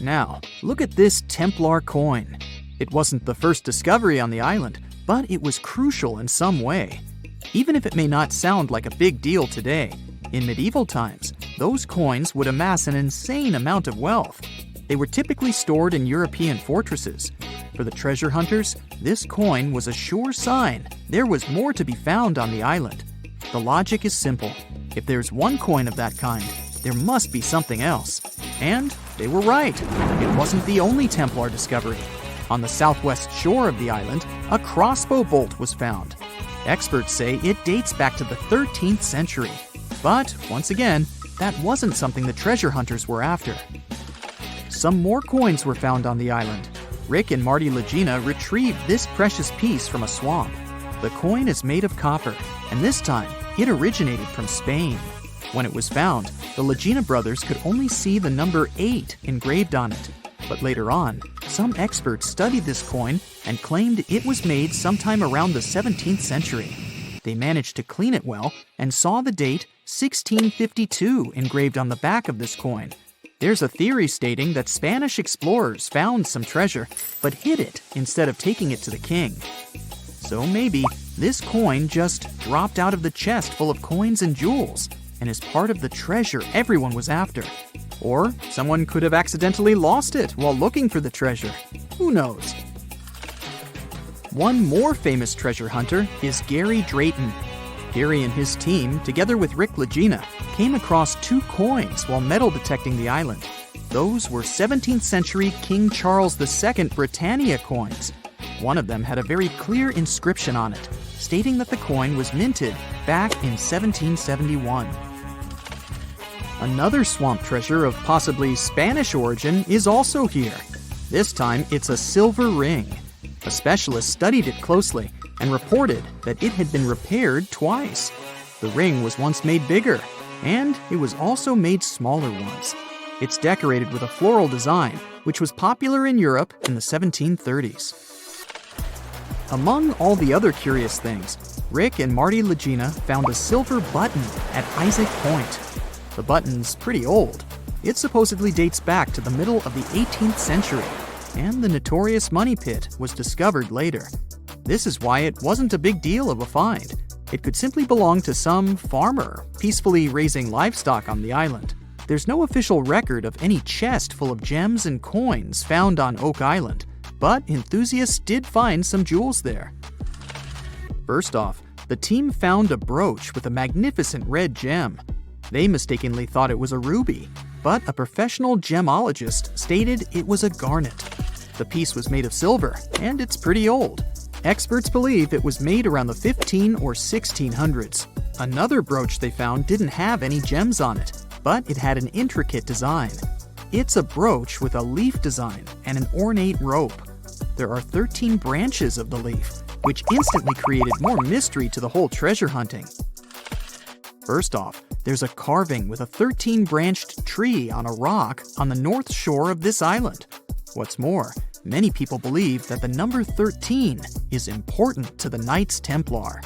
[SPEAKER 3] Now, look at this Templar coin. It wasn't the first discovery on the island, but it was crucial in some way. Even if it may not sound like a big deal today, in medieval times, those coins would amass an insane amount of wealth. They were typically stored in European fortresses. For the treasure hunters, this coin was a sure sign there was more to be found on the island. The logic is simple. If there's one coin of that kind, there must be something else. And they were right. It wasn't the only Templar discovery. On the southwest shore of the island, a crossbow bolt was found. Experts say it dates back to the 13th century. But, once again, that wasn't something the treasure hunters were after. Some more coins were found on the island. Rick and Marty Legina retrieved this precious piece from a swamp. The coin is made of copper, and this time, it originated from Spain. When it was found, the Legina brothers could only see the number 8 engraved on it. But later on, some experts studied this coin and claimed it was made sometime around the 17th century. They managed to clean it well and saw the date 1652 engraved on the back of this coin. There's a theory stating that Spanish explorers found some treasure, but hid it instead of taking it to the king. So maybe this coin just dropped out of the chest full of coins and jewels and is part of the treasure everyone was after. Or someone could have accidentally lost it while looking for the treasure. Who knows? One more famous treasure hunter is Gary Drayton. Gary and his team, together with Rick Legina, came across 2 coins while metal detecting the island. Those were 17th century King Charles II Britannia coins. One of them had a very clear inscription on it, stating that the coin was minted back in 1771. Another swamp treasure of possibly Spanish origin is also here. This time, it's a silver ring. A specialist studied it closely and reported that it had been repaired twice. The ring was once made bigger, and it was also made smaller ones. It's decorated with a floral design, which was popular in Europe in the 1730s. Among all the other curious things, Rick and Marty Legina found a silver button at Isaac Point. The button's pretty old. It supposedly dates back to the middle of the 18th century, and the notorious money pit was discovered later. This is why it wasn't a big deal of a find. It could simply belong to some farmer peacefully raising livestock on the island. There's no official record of any chest full of gems and coins found on Oak Island, but enthusiasts did find some jewels there. First off, the team found a brooch with a magnificent red gem. They mistakenly thought it was a ruby, but a professional gemologist stated it was a garnet. The piece was made of silver, and it's pretty old. Experts believe it was made around the 15 or 1600s. Another brooch they found didn't have any gems on it, but it had an intricate design. It's a brooch with a leaf design and an ornate rope. There are 13 branches of the leaf, which instantly created more mystery to the whole treasure hunting. First off, there's a carving with a 13-branched tree on a rock on the north shore of this island. What's more, many people believe that the number 13 is important to the Knights Templar.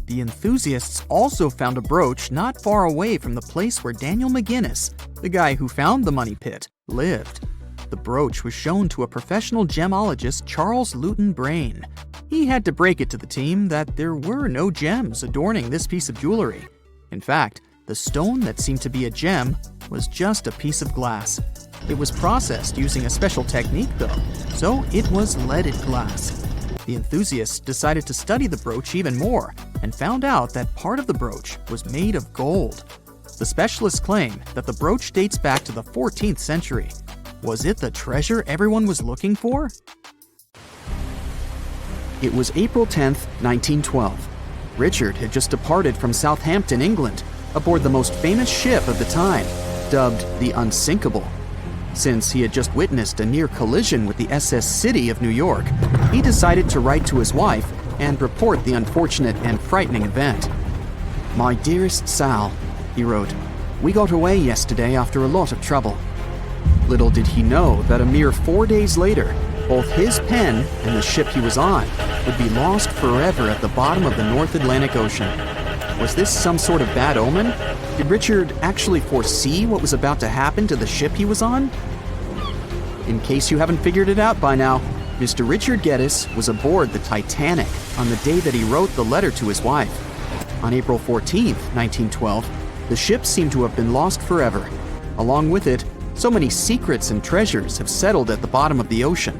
[SPEAKER 3] The enthusiasts also found a brooch not far away from the place where Daniel McGinnis, the guy who found the money pit, lived. The brooch was shown to a professional gemologist, Charles Luton Brain. He had to break it to the team that there were no gems adorning this piece of jewelry. In fact, the stone that seemed to be a gem was just a piece of glass. It was processed using a special technique though, so it was leaded glass. The enthusiasts decided to study the brooch even more and found out that part of the brooch was made of gold. The specialists claim that the brooch dates back to the 14th century. Was it the treasure everyone was looking for? It was April 10th, 1912. Richard had just departed from Southampton, England, aboard the most famous ship of the time, dubbed the Unsinkable. Since he had just witnessed a near collision with the SS City of New York, he decided to write to his wife and report the unfortunate and frightening event. "My dearest Sal," he wrote, "we got away yesterday after a lot of trouble." Little did he know that a mere 4 days later, both his pen and the ship he was on would be lost forever at the bottom of the North Atlantic Ocean. Was this some sort of bad omen? Did Richard actually foresee what was about to happen to the ship he was on? In case you haven't figured it out by now, Mr. Richard Geddes was aboard the Titanic on the day that he wrote the letter to his wife. On April 14, 1912, the ship seemed to have been lost forever. Along with it, so many secrets and treasures have settled at the bottom of the ocean.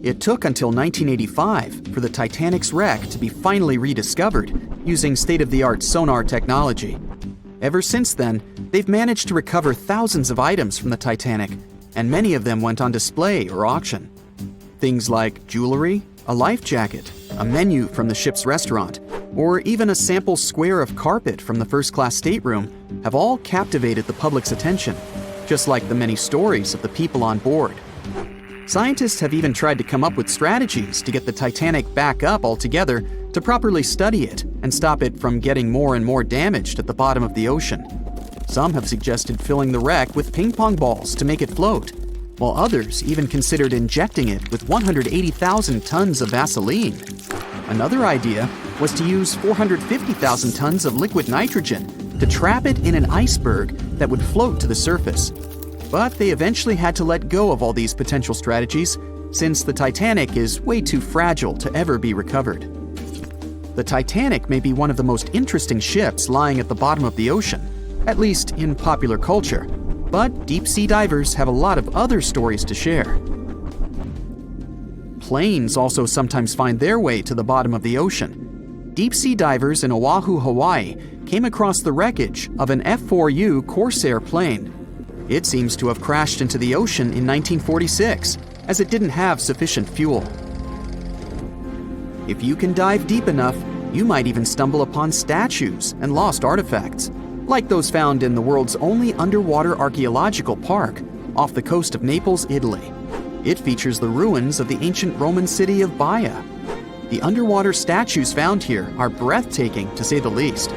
[SPEAKER 3] It took until 1985 for the Titanic's wreck to be finally rediscovered using state-of-the-art sonar technology. Ever since then, they've managed to recover thousands of items from the Titanic, and many of them went on display or auction. Things like jewelry, a life jacket, a menu from the ship's restaurant, or even a sample square of carpet from the first-class stateroom have all captivated the public's attention, just like the many stories of the people on board. Scientists have even tried to come up with strategies to get the Titanic back up altogether to properly study it and stop it from getting more and more damaged at the bottom of the ocean. Some have suggested filling the wreck with ping pong balls to make it float, while others even considered injecting it with 180,000 tons of Vaseline. Another idea was to use 450,000 tons of liquid nitrogen to trap it in an iceberg that would float to the surface. But they eventually had to let go of all these potential strategies since the Titanic is way too fragile to ever be recovered. The Titanic may be one of the most interesting ships lying at the bottom of the ocean, at least in popular culture, but deep-sea divers have a lot of other stories to share. Planes also sometimes find their way to the bottom of the ocean. Deep-sea divers in Oahu, Hawaii came across the wreckage of an F-4U Corsair plane. It seems to have crashed into the ocean in 1946, as it didn't have sufficient fuel. If you can dive deep enough, you might even stumble upon statues and lost artifacts, like those found in the world's only underwater archaeological park off the coast of Naples, Italy. It features the ruins of the ancient Roman city of Baia. The underwater statues found here are breathtaking, to say the least.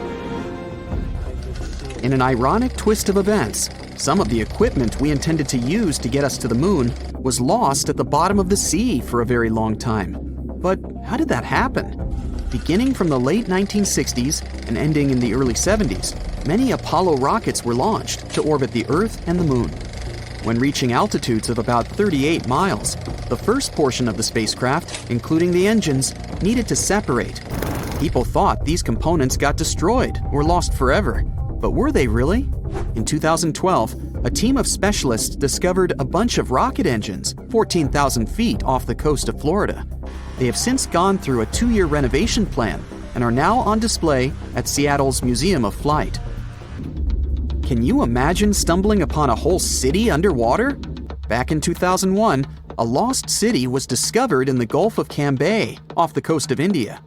[SPEAKER 3] In an ironic twist of events, some of the equipment we intended to use to get us to the moon was lost at the bottom of the sea for a very long time. But how did that happen? Beginning from the late 1960s and ending in the early 70s, many Apollo rockets were launched to orbit the Earth and the Moon. When reaching altitudes of about 38 miles, the first portion of the spacecraft, including the engines, needed to separate. People thought these components got destroyed or lost forever, but were they really? In 2012, a team of specialists discovered a bunch of rocket engines 14,000 feet off the coast of Florida. They have since gone through a 2-year renovation plan and are now on display at Seattle's Museum of Flight. Can you imagine stumbling upon a whole city underwater? Back in 2001, a lost city was discovered in the Gulf of Cambay, off the coast of India.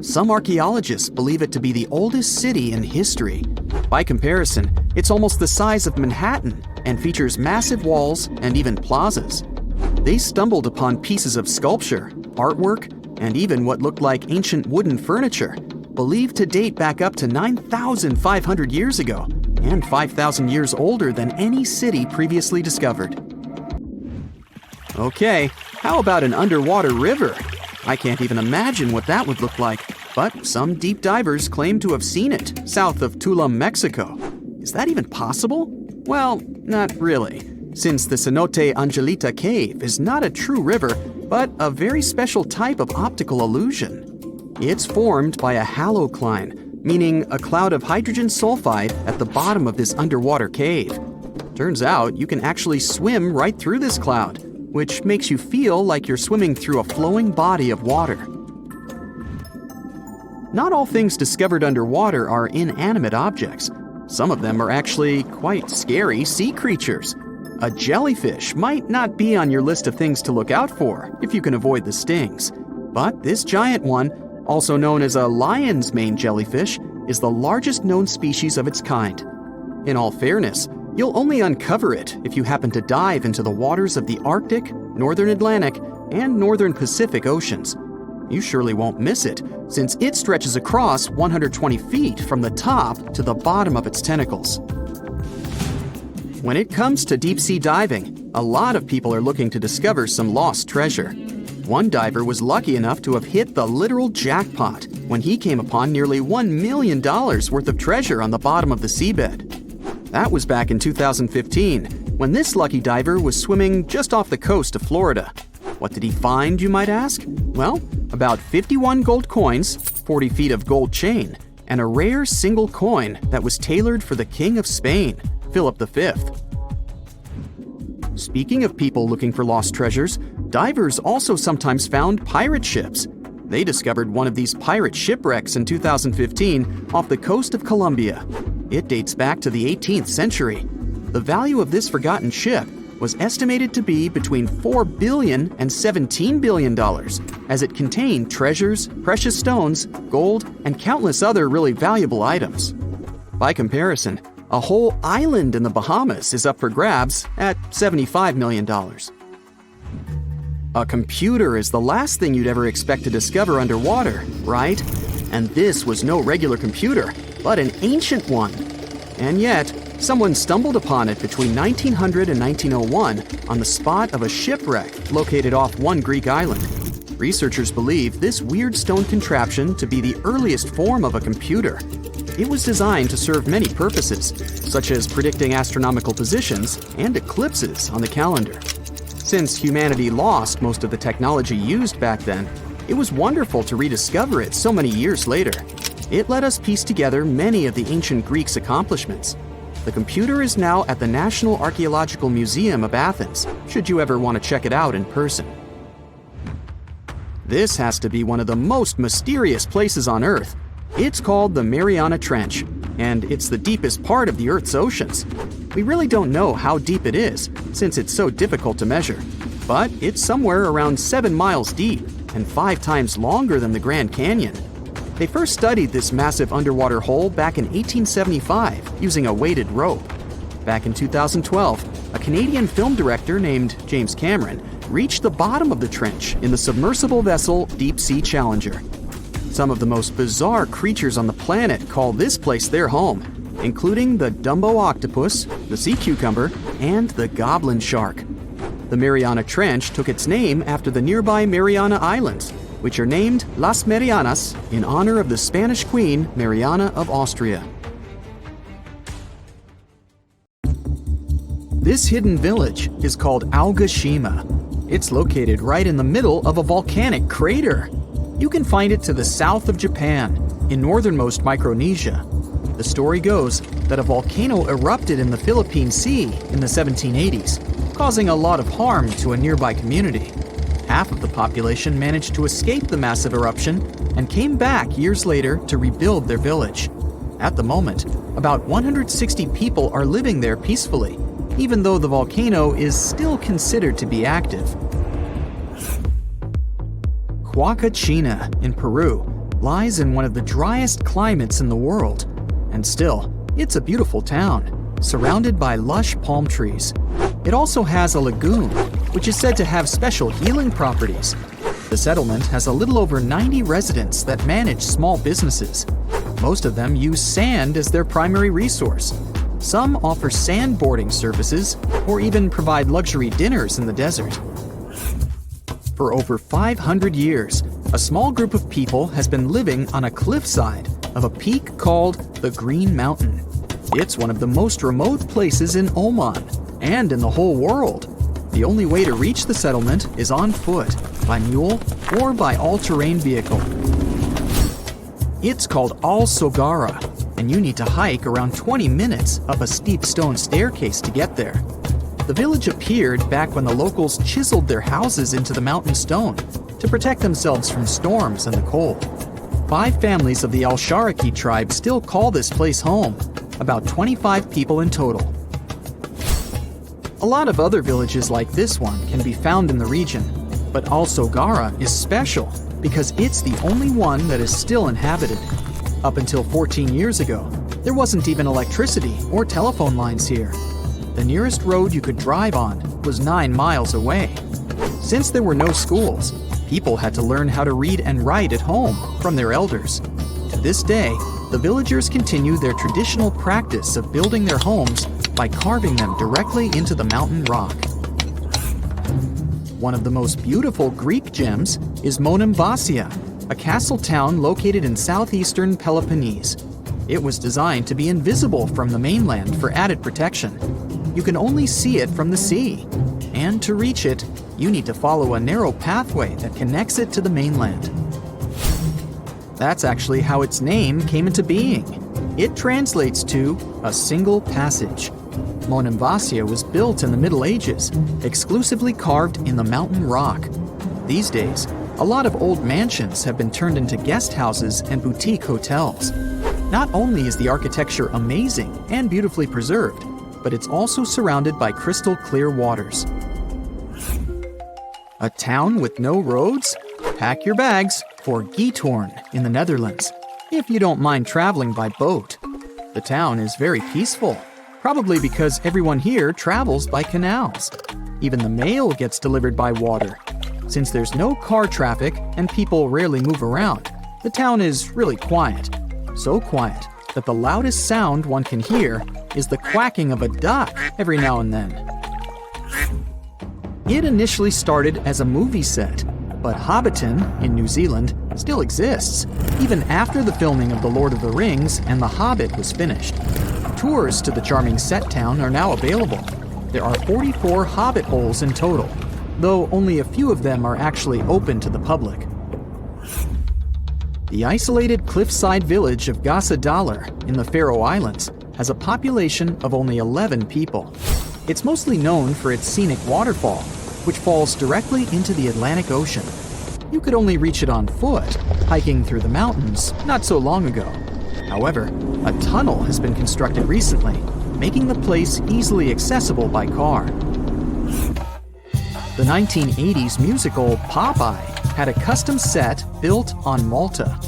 [SPEAKER 3] Some archaeologists believe it to be the oldest city in history. By comparison, it's almost the size of Manhattan and features massive walls and even plazas. They stumbled upon pieces of sculpture, artwork, and even what looked like ancient wooden furniture, believed to date back up to 9,500 years ago and 5,000 years older than any city previously discovered. Okay, how about an underwater river? I can't even imagine what that would look like, but some deep divers claim to have seen it south of Tulum, Mexico. Is that even possible? Well, not really, since the Cenote Angelita Cave is not a true river, but a very special type of optical illusion. It's formed by a halocline, meaning a cloud of hydrogen sulfide at the bottom of this underwater cave. Turns out you can actually swim right through this cloud, which makes you feel like you're swimming through a flowing body of water. Not all things discovered underwater are inanimate objects. Some of them are actually quite scary sea creatures. A jellyfish might not be on your list of things to look out for if you can avoid the stings. But this giant one, also known as a lion's mane jellyfish, is the largest known species of its kind. In all fairness, you'll only uncover it if you happen to dive into the waters of the Arctic, Northern Atlantic, and Northern Pacific Oceans. You surely won't miss it, since it stretches across 120 feet from the top to the bottom of its tentacles. When it comes to deep-sea diving, a lot of people are looking to discover some lost treasure. One diver was lucky enough to have hit the literal jackpot when he came upon nearly $1 million worth of treasure on the bottom of the seabed. That was back in 2015, when this lucky diver was swimming just off the coast of Florida. What did he find, you might ask? Well, about 51 gold coins, 40 feet of gold chain, and a rare single coin that was tailored for the King of Spain, Philip V. Speaking of people looking for lost treasures, divers also sometimes found pirate ships. They discovered one of these pirate shipwrecks in 2015 off the coast of Colombia. It dates back to the 18th century. The value of this forgotten ship was estimated to be between $4 billion and $17 billion, as it contained treasures, precious stones, gold, and countless other really valuable items. By comparison, a whole island in the Bahamas is up for grabs at $75 million. A computer is the last thing you'd ever expect to discover underwater, right? And this was no regular computer, but an ancient one. And yet, someone stumbled upon it between 1900 and 1901 on the spot of a shipwreck located off one Greek island. Researchers believe this weird stone contraption to be the earliest form of a computer. It was designed to serve many purposes, such as predicting astronomical positions and eclipses on the calendar. Since humanity lost most of the technology used back then, it was wonderful to rediscover it so many years later. It let us piece together many of the ancient Greeks' accomplishments. The computer is now at the National Archaeological Museum of Athens, should you ever want to check it out in person. This has to be one of the most mysterious places on Earth. It's called the Mariana Trench, and it's the deepest part of the Earth's oceans. We really don't know how deep it is, since it's so difficult to measure, but it's somewhere around 7 miles deep and 5 times longer than the Grand Canyon. They first studied this massive underwater hole back in 1875 using a weighted rope. Back in 2012, a Canadian film director named James Cameron reached the bottom of the trench in the submersible vessel Deep Sea Challenger. Some of the most bizarre creatures on the planet call this place their home, including the Dumbo octopus, the sea cucumber, and the goblin shark. The Mariana Trench took its name after the nearby Mariana Islands, which are named Las Marianas in honor of the Spanish Queen Mariana of Austria. This hidden village is called Aogashima. It's located right in the middle of a volcanic crater. You can find it to the south of Japan, in northernmost Micronesia. The story goes that a volcano erupted in the Philippine Sea in the 1780s, causing a lot of harm to a nearby community. Half of the population managed to escape the massive eruption and came back years later to rebuild their village. At the moment, about 160 people are living there peacefully, even though the volcano is still considered to be active. Huacachina in Peru lies in one of the driest climates in the world, and still, it's a beautiful town, surrounded by lush palm trees. It also has a lagoon, which is said to have special healing properties. The settlement has a little over 90 residents that manage small businesses. Most of them use sand as their primary resource. Some offer sandboarding services or even provide luxury dinners in the desert. For over 500 years, a small group of people has been living on a cliffside of a peak called the Green Mountain. It's one of the most remote places in Oman and in the whole world. The only way to reach the settlement is on foot, by mule, or by all-terrain vehicle. It's called Al Sogara, and you need to hike around 20 minutes up a steep stone staircase to get there. The village appeared back when the locals chiseled their houses into the mountain stone to protect themselves from storms and the cold. 5 families of the Al-Sharaki tribe still call this place home, about 25 people in total. A lot of other villages like this one can be found in the region, but Al Sogara is special because it's the only one that is still inhabited. Up until 14 years ago, there wasn't even electricity or telephone lines here. The nearest road you could drive on was 9 miles away. Since there were no schools, people had to learn how to read and write at home from their elders. To this day, the villagers continue their traditional practice of building their homes by carving them directly into the mountain rock. One of the most beautiful Greek gems is Monemvasia, a castle town located in southeastern Peloponnese. It was designed to be invisible from the mainland for added protection. You can only see it from the sea. And And to reach it, you need to follow a narrow pathway that connects it to the mainland. That's actually how its name came into being. It translates to a single passage. Monemvasia was built in the Middle Ages, exclusively carved in the mountain rock. These days, a lot of old mansions have been turned into guest houses and boutique hotels. Not only is the architecture amazing and beautifully preserved, but it's also surrounded by crystal clear waters. A town with no roads? Pack your bags for Giethoorn in the Netherlands, if you don't mind traveling by boat. The town is very peaceful, probably because everyone here travels by canals. Even the mail gets delivered by water. Since there's no car traffic and people rarely move around, the town is really quiet. So quiet that the loudest sound one can hear is the quacking of a duck every now and then. It initially started as a movie set, but Hobbiton in New Zealand still exists, even after the filming of The Lord of the Rings and The Hobbit was finished. Tours to the charming set town are now available. There are 44 Hobbit holes in total, though only a few of them are actually open to the public. The isolated cliffside village of Gasadalar in the Faroe Islands has a population of only 11 people. It's mostly known for its scenic waterfall, which falls directly into the Atlantic Ocean. You could only reach it on foot, hiking through the mountains not so long ago. However, a tunnel has been constructed recently, making the place easily accessible by car. The 1980s musical Popeye had a custom set built on Malta.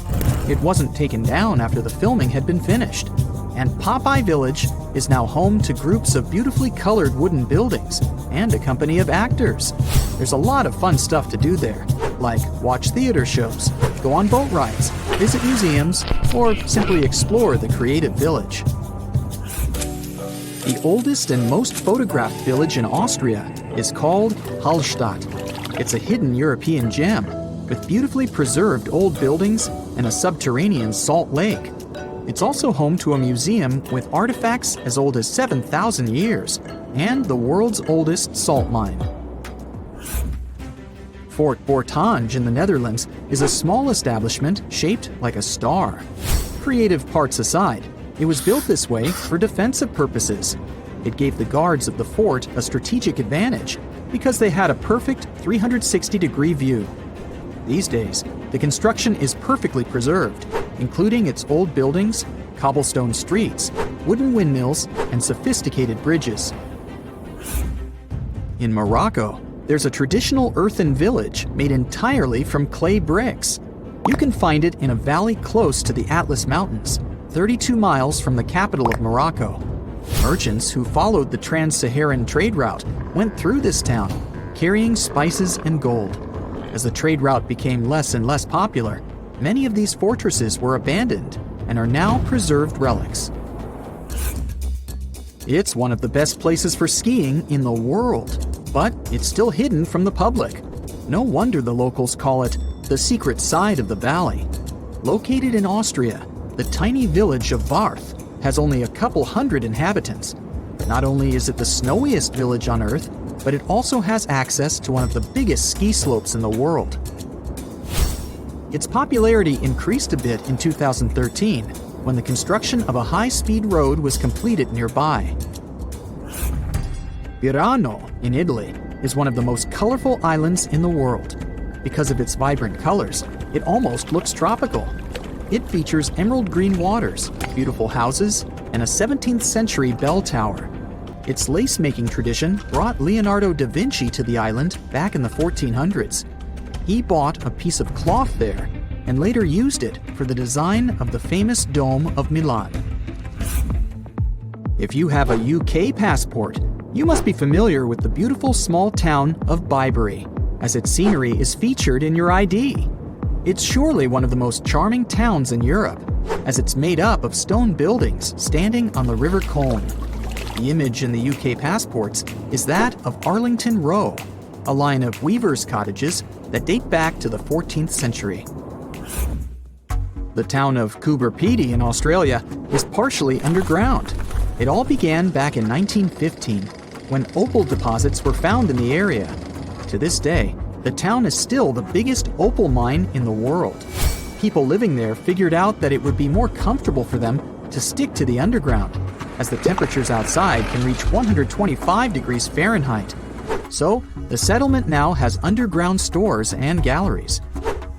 [SPEAKER 3] It wasn't taken down after the filming had been finished, and Popeye Village is now home to groups of beautifully colored wooden buildings and a company of actors. There's a lot of fun stuff to do there, like watch theater shows, go on boat rides, visit museums, or simply explore the creative village. The oldest and most photographed village in Austria is called Hallstatt. It's a hidden European gem, with beautifully preserved old buildings and a subterranean salt lake. It's also home to a museum with artifacts as old as 7,000 years and the world's oldest salt mine. Fort Bortange in the Netherlands is a small establishment shaped like a star. Creative parts aside, it was built this way for defensive purposes. It gave the guards of the fort a strategic advantage because they had a perfect 360-degree view. These days, the construction is perfectly preserved, including its old buildings, cobblestone streets, wooden windmills, and sophisticated bridges. In Morocco, there's a traditional earthen village made entirely from clay bricks. You can find it in a valley close to the Atlas Mountains, 32 miles from the capital of Morocco. Merchants who followed the trans-Saharan trade route went through this town, carrying spices and gold. As the trade route became less and less popular, many of these fortresses were abandoned and are now preserved relics. It's one of the best places for skiing in the world, but it's still hidden from the public. No wonder the locals call it the secret side of the valley. Located in Austria, the tiny village of Warth has only a couple hundred inhabitants. Not only is it the snowiest village on Earth, but it also has access to one of the biggest ski slopes in the world. Its popularity increased a bit in 2013 when the construction of a high-speed road was completed nearby. Virano in Italy is one of the most colorful islands in the world. Because of its vibrant colors, it almost looks tropical. It features emerald green waters, beautiful houses, and a 17th century bell tower. Its lace-making tradition brought Leonardo da Vinci to the island back in the 1400s. He bought a piece of cloth there and later used it for the design of the famous Dome of Milan. If you have a UK passport, you must be familiar with the beautiful small town of Bibury, as its scenery is featured in your ID. It's surely one of the most charming towns in Europe, as it's made up of stone buildings standing on the River Colne. The image in the UK passports is that of Arlington Row, a line of weavers' cottages that date back to the 14th century. The town of Coober Pedy in Australia is partially underground. It all began back in 1915, when opal deposits were found in the area. To this day, the town is still the biggest opal mine in the world. People living there figured out that it would be more comfortable for them to stick to the underground, as the temperatures outside can reach 125 degrees Fahrenheit. So, the settlement now has underground stores and galleries.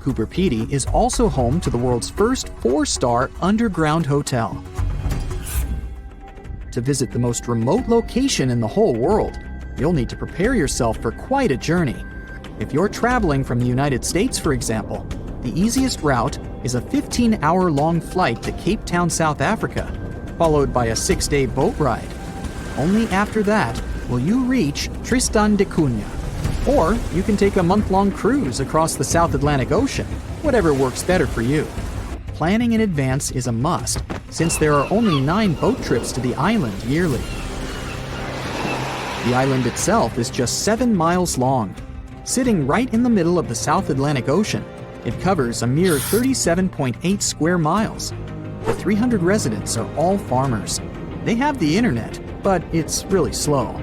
[SPEAKER 3] Cooper Pedy is also home to the world's first 4-star underground hotel. To visit the most remote location in the whole world, you'll need to prepare yourself for quite a journey. If you're traveling from the United States, for example, the easiest route is a 15-hour-long flight to Cape Town, South Africa, followed by a 6-day boat ride. Only after that will you reach Tristan da Cunha. Or you can take a month-long cruise across the South Atlantic Ocean, whatever works better for you. Planning in advance is a must, since there are only 9 boat trips to the island yearly. The island itself is just 7 miles long. Sitting right in the middle of the South Atlantic Ocean, it covers a mere 37.8 square miles. The 300 residents are all farmers. They have the internet, but it's really slow.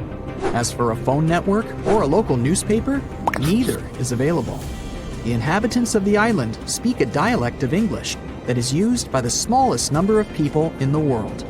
[SPEAKER 3] As for a phone network or a local newspaper, neither is available. The inhabitants of the island speak a dialect of English that is used by the smallest number of people in the world.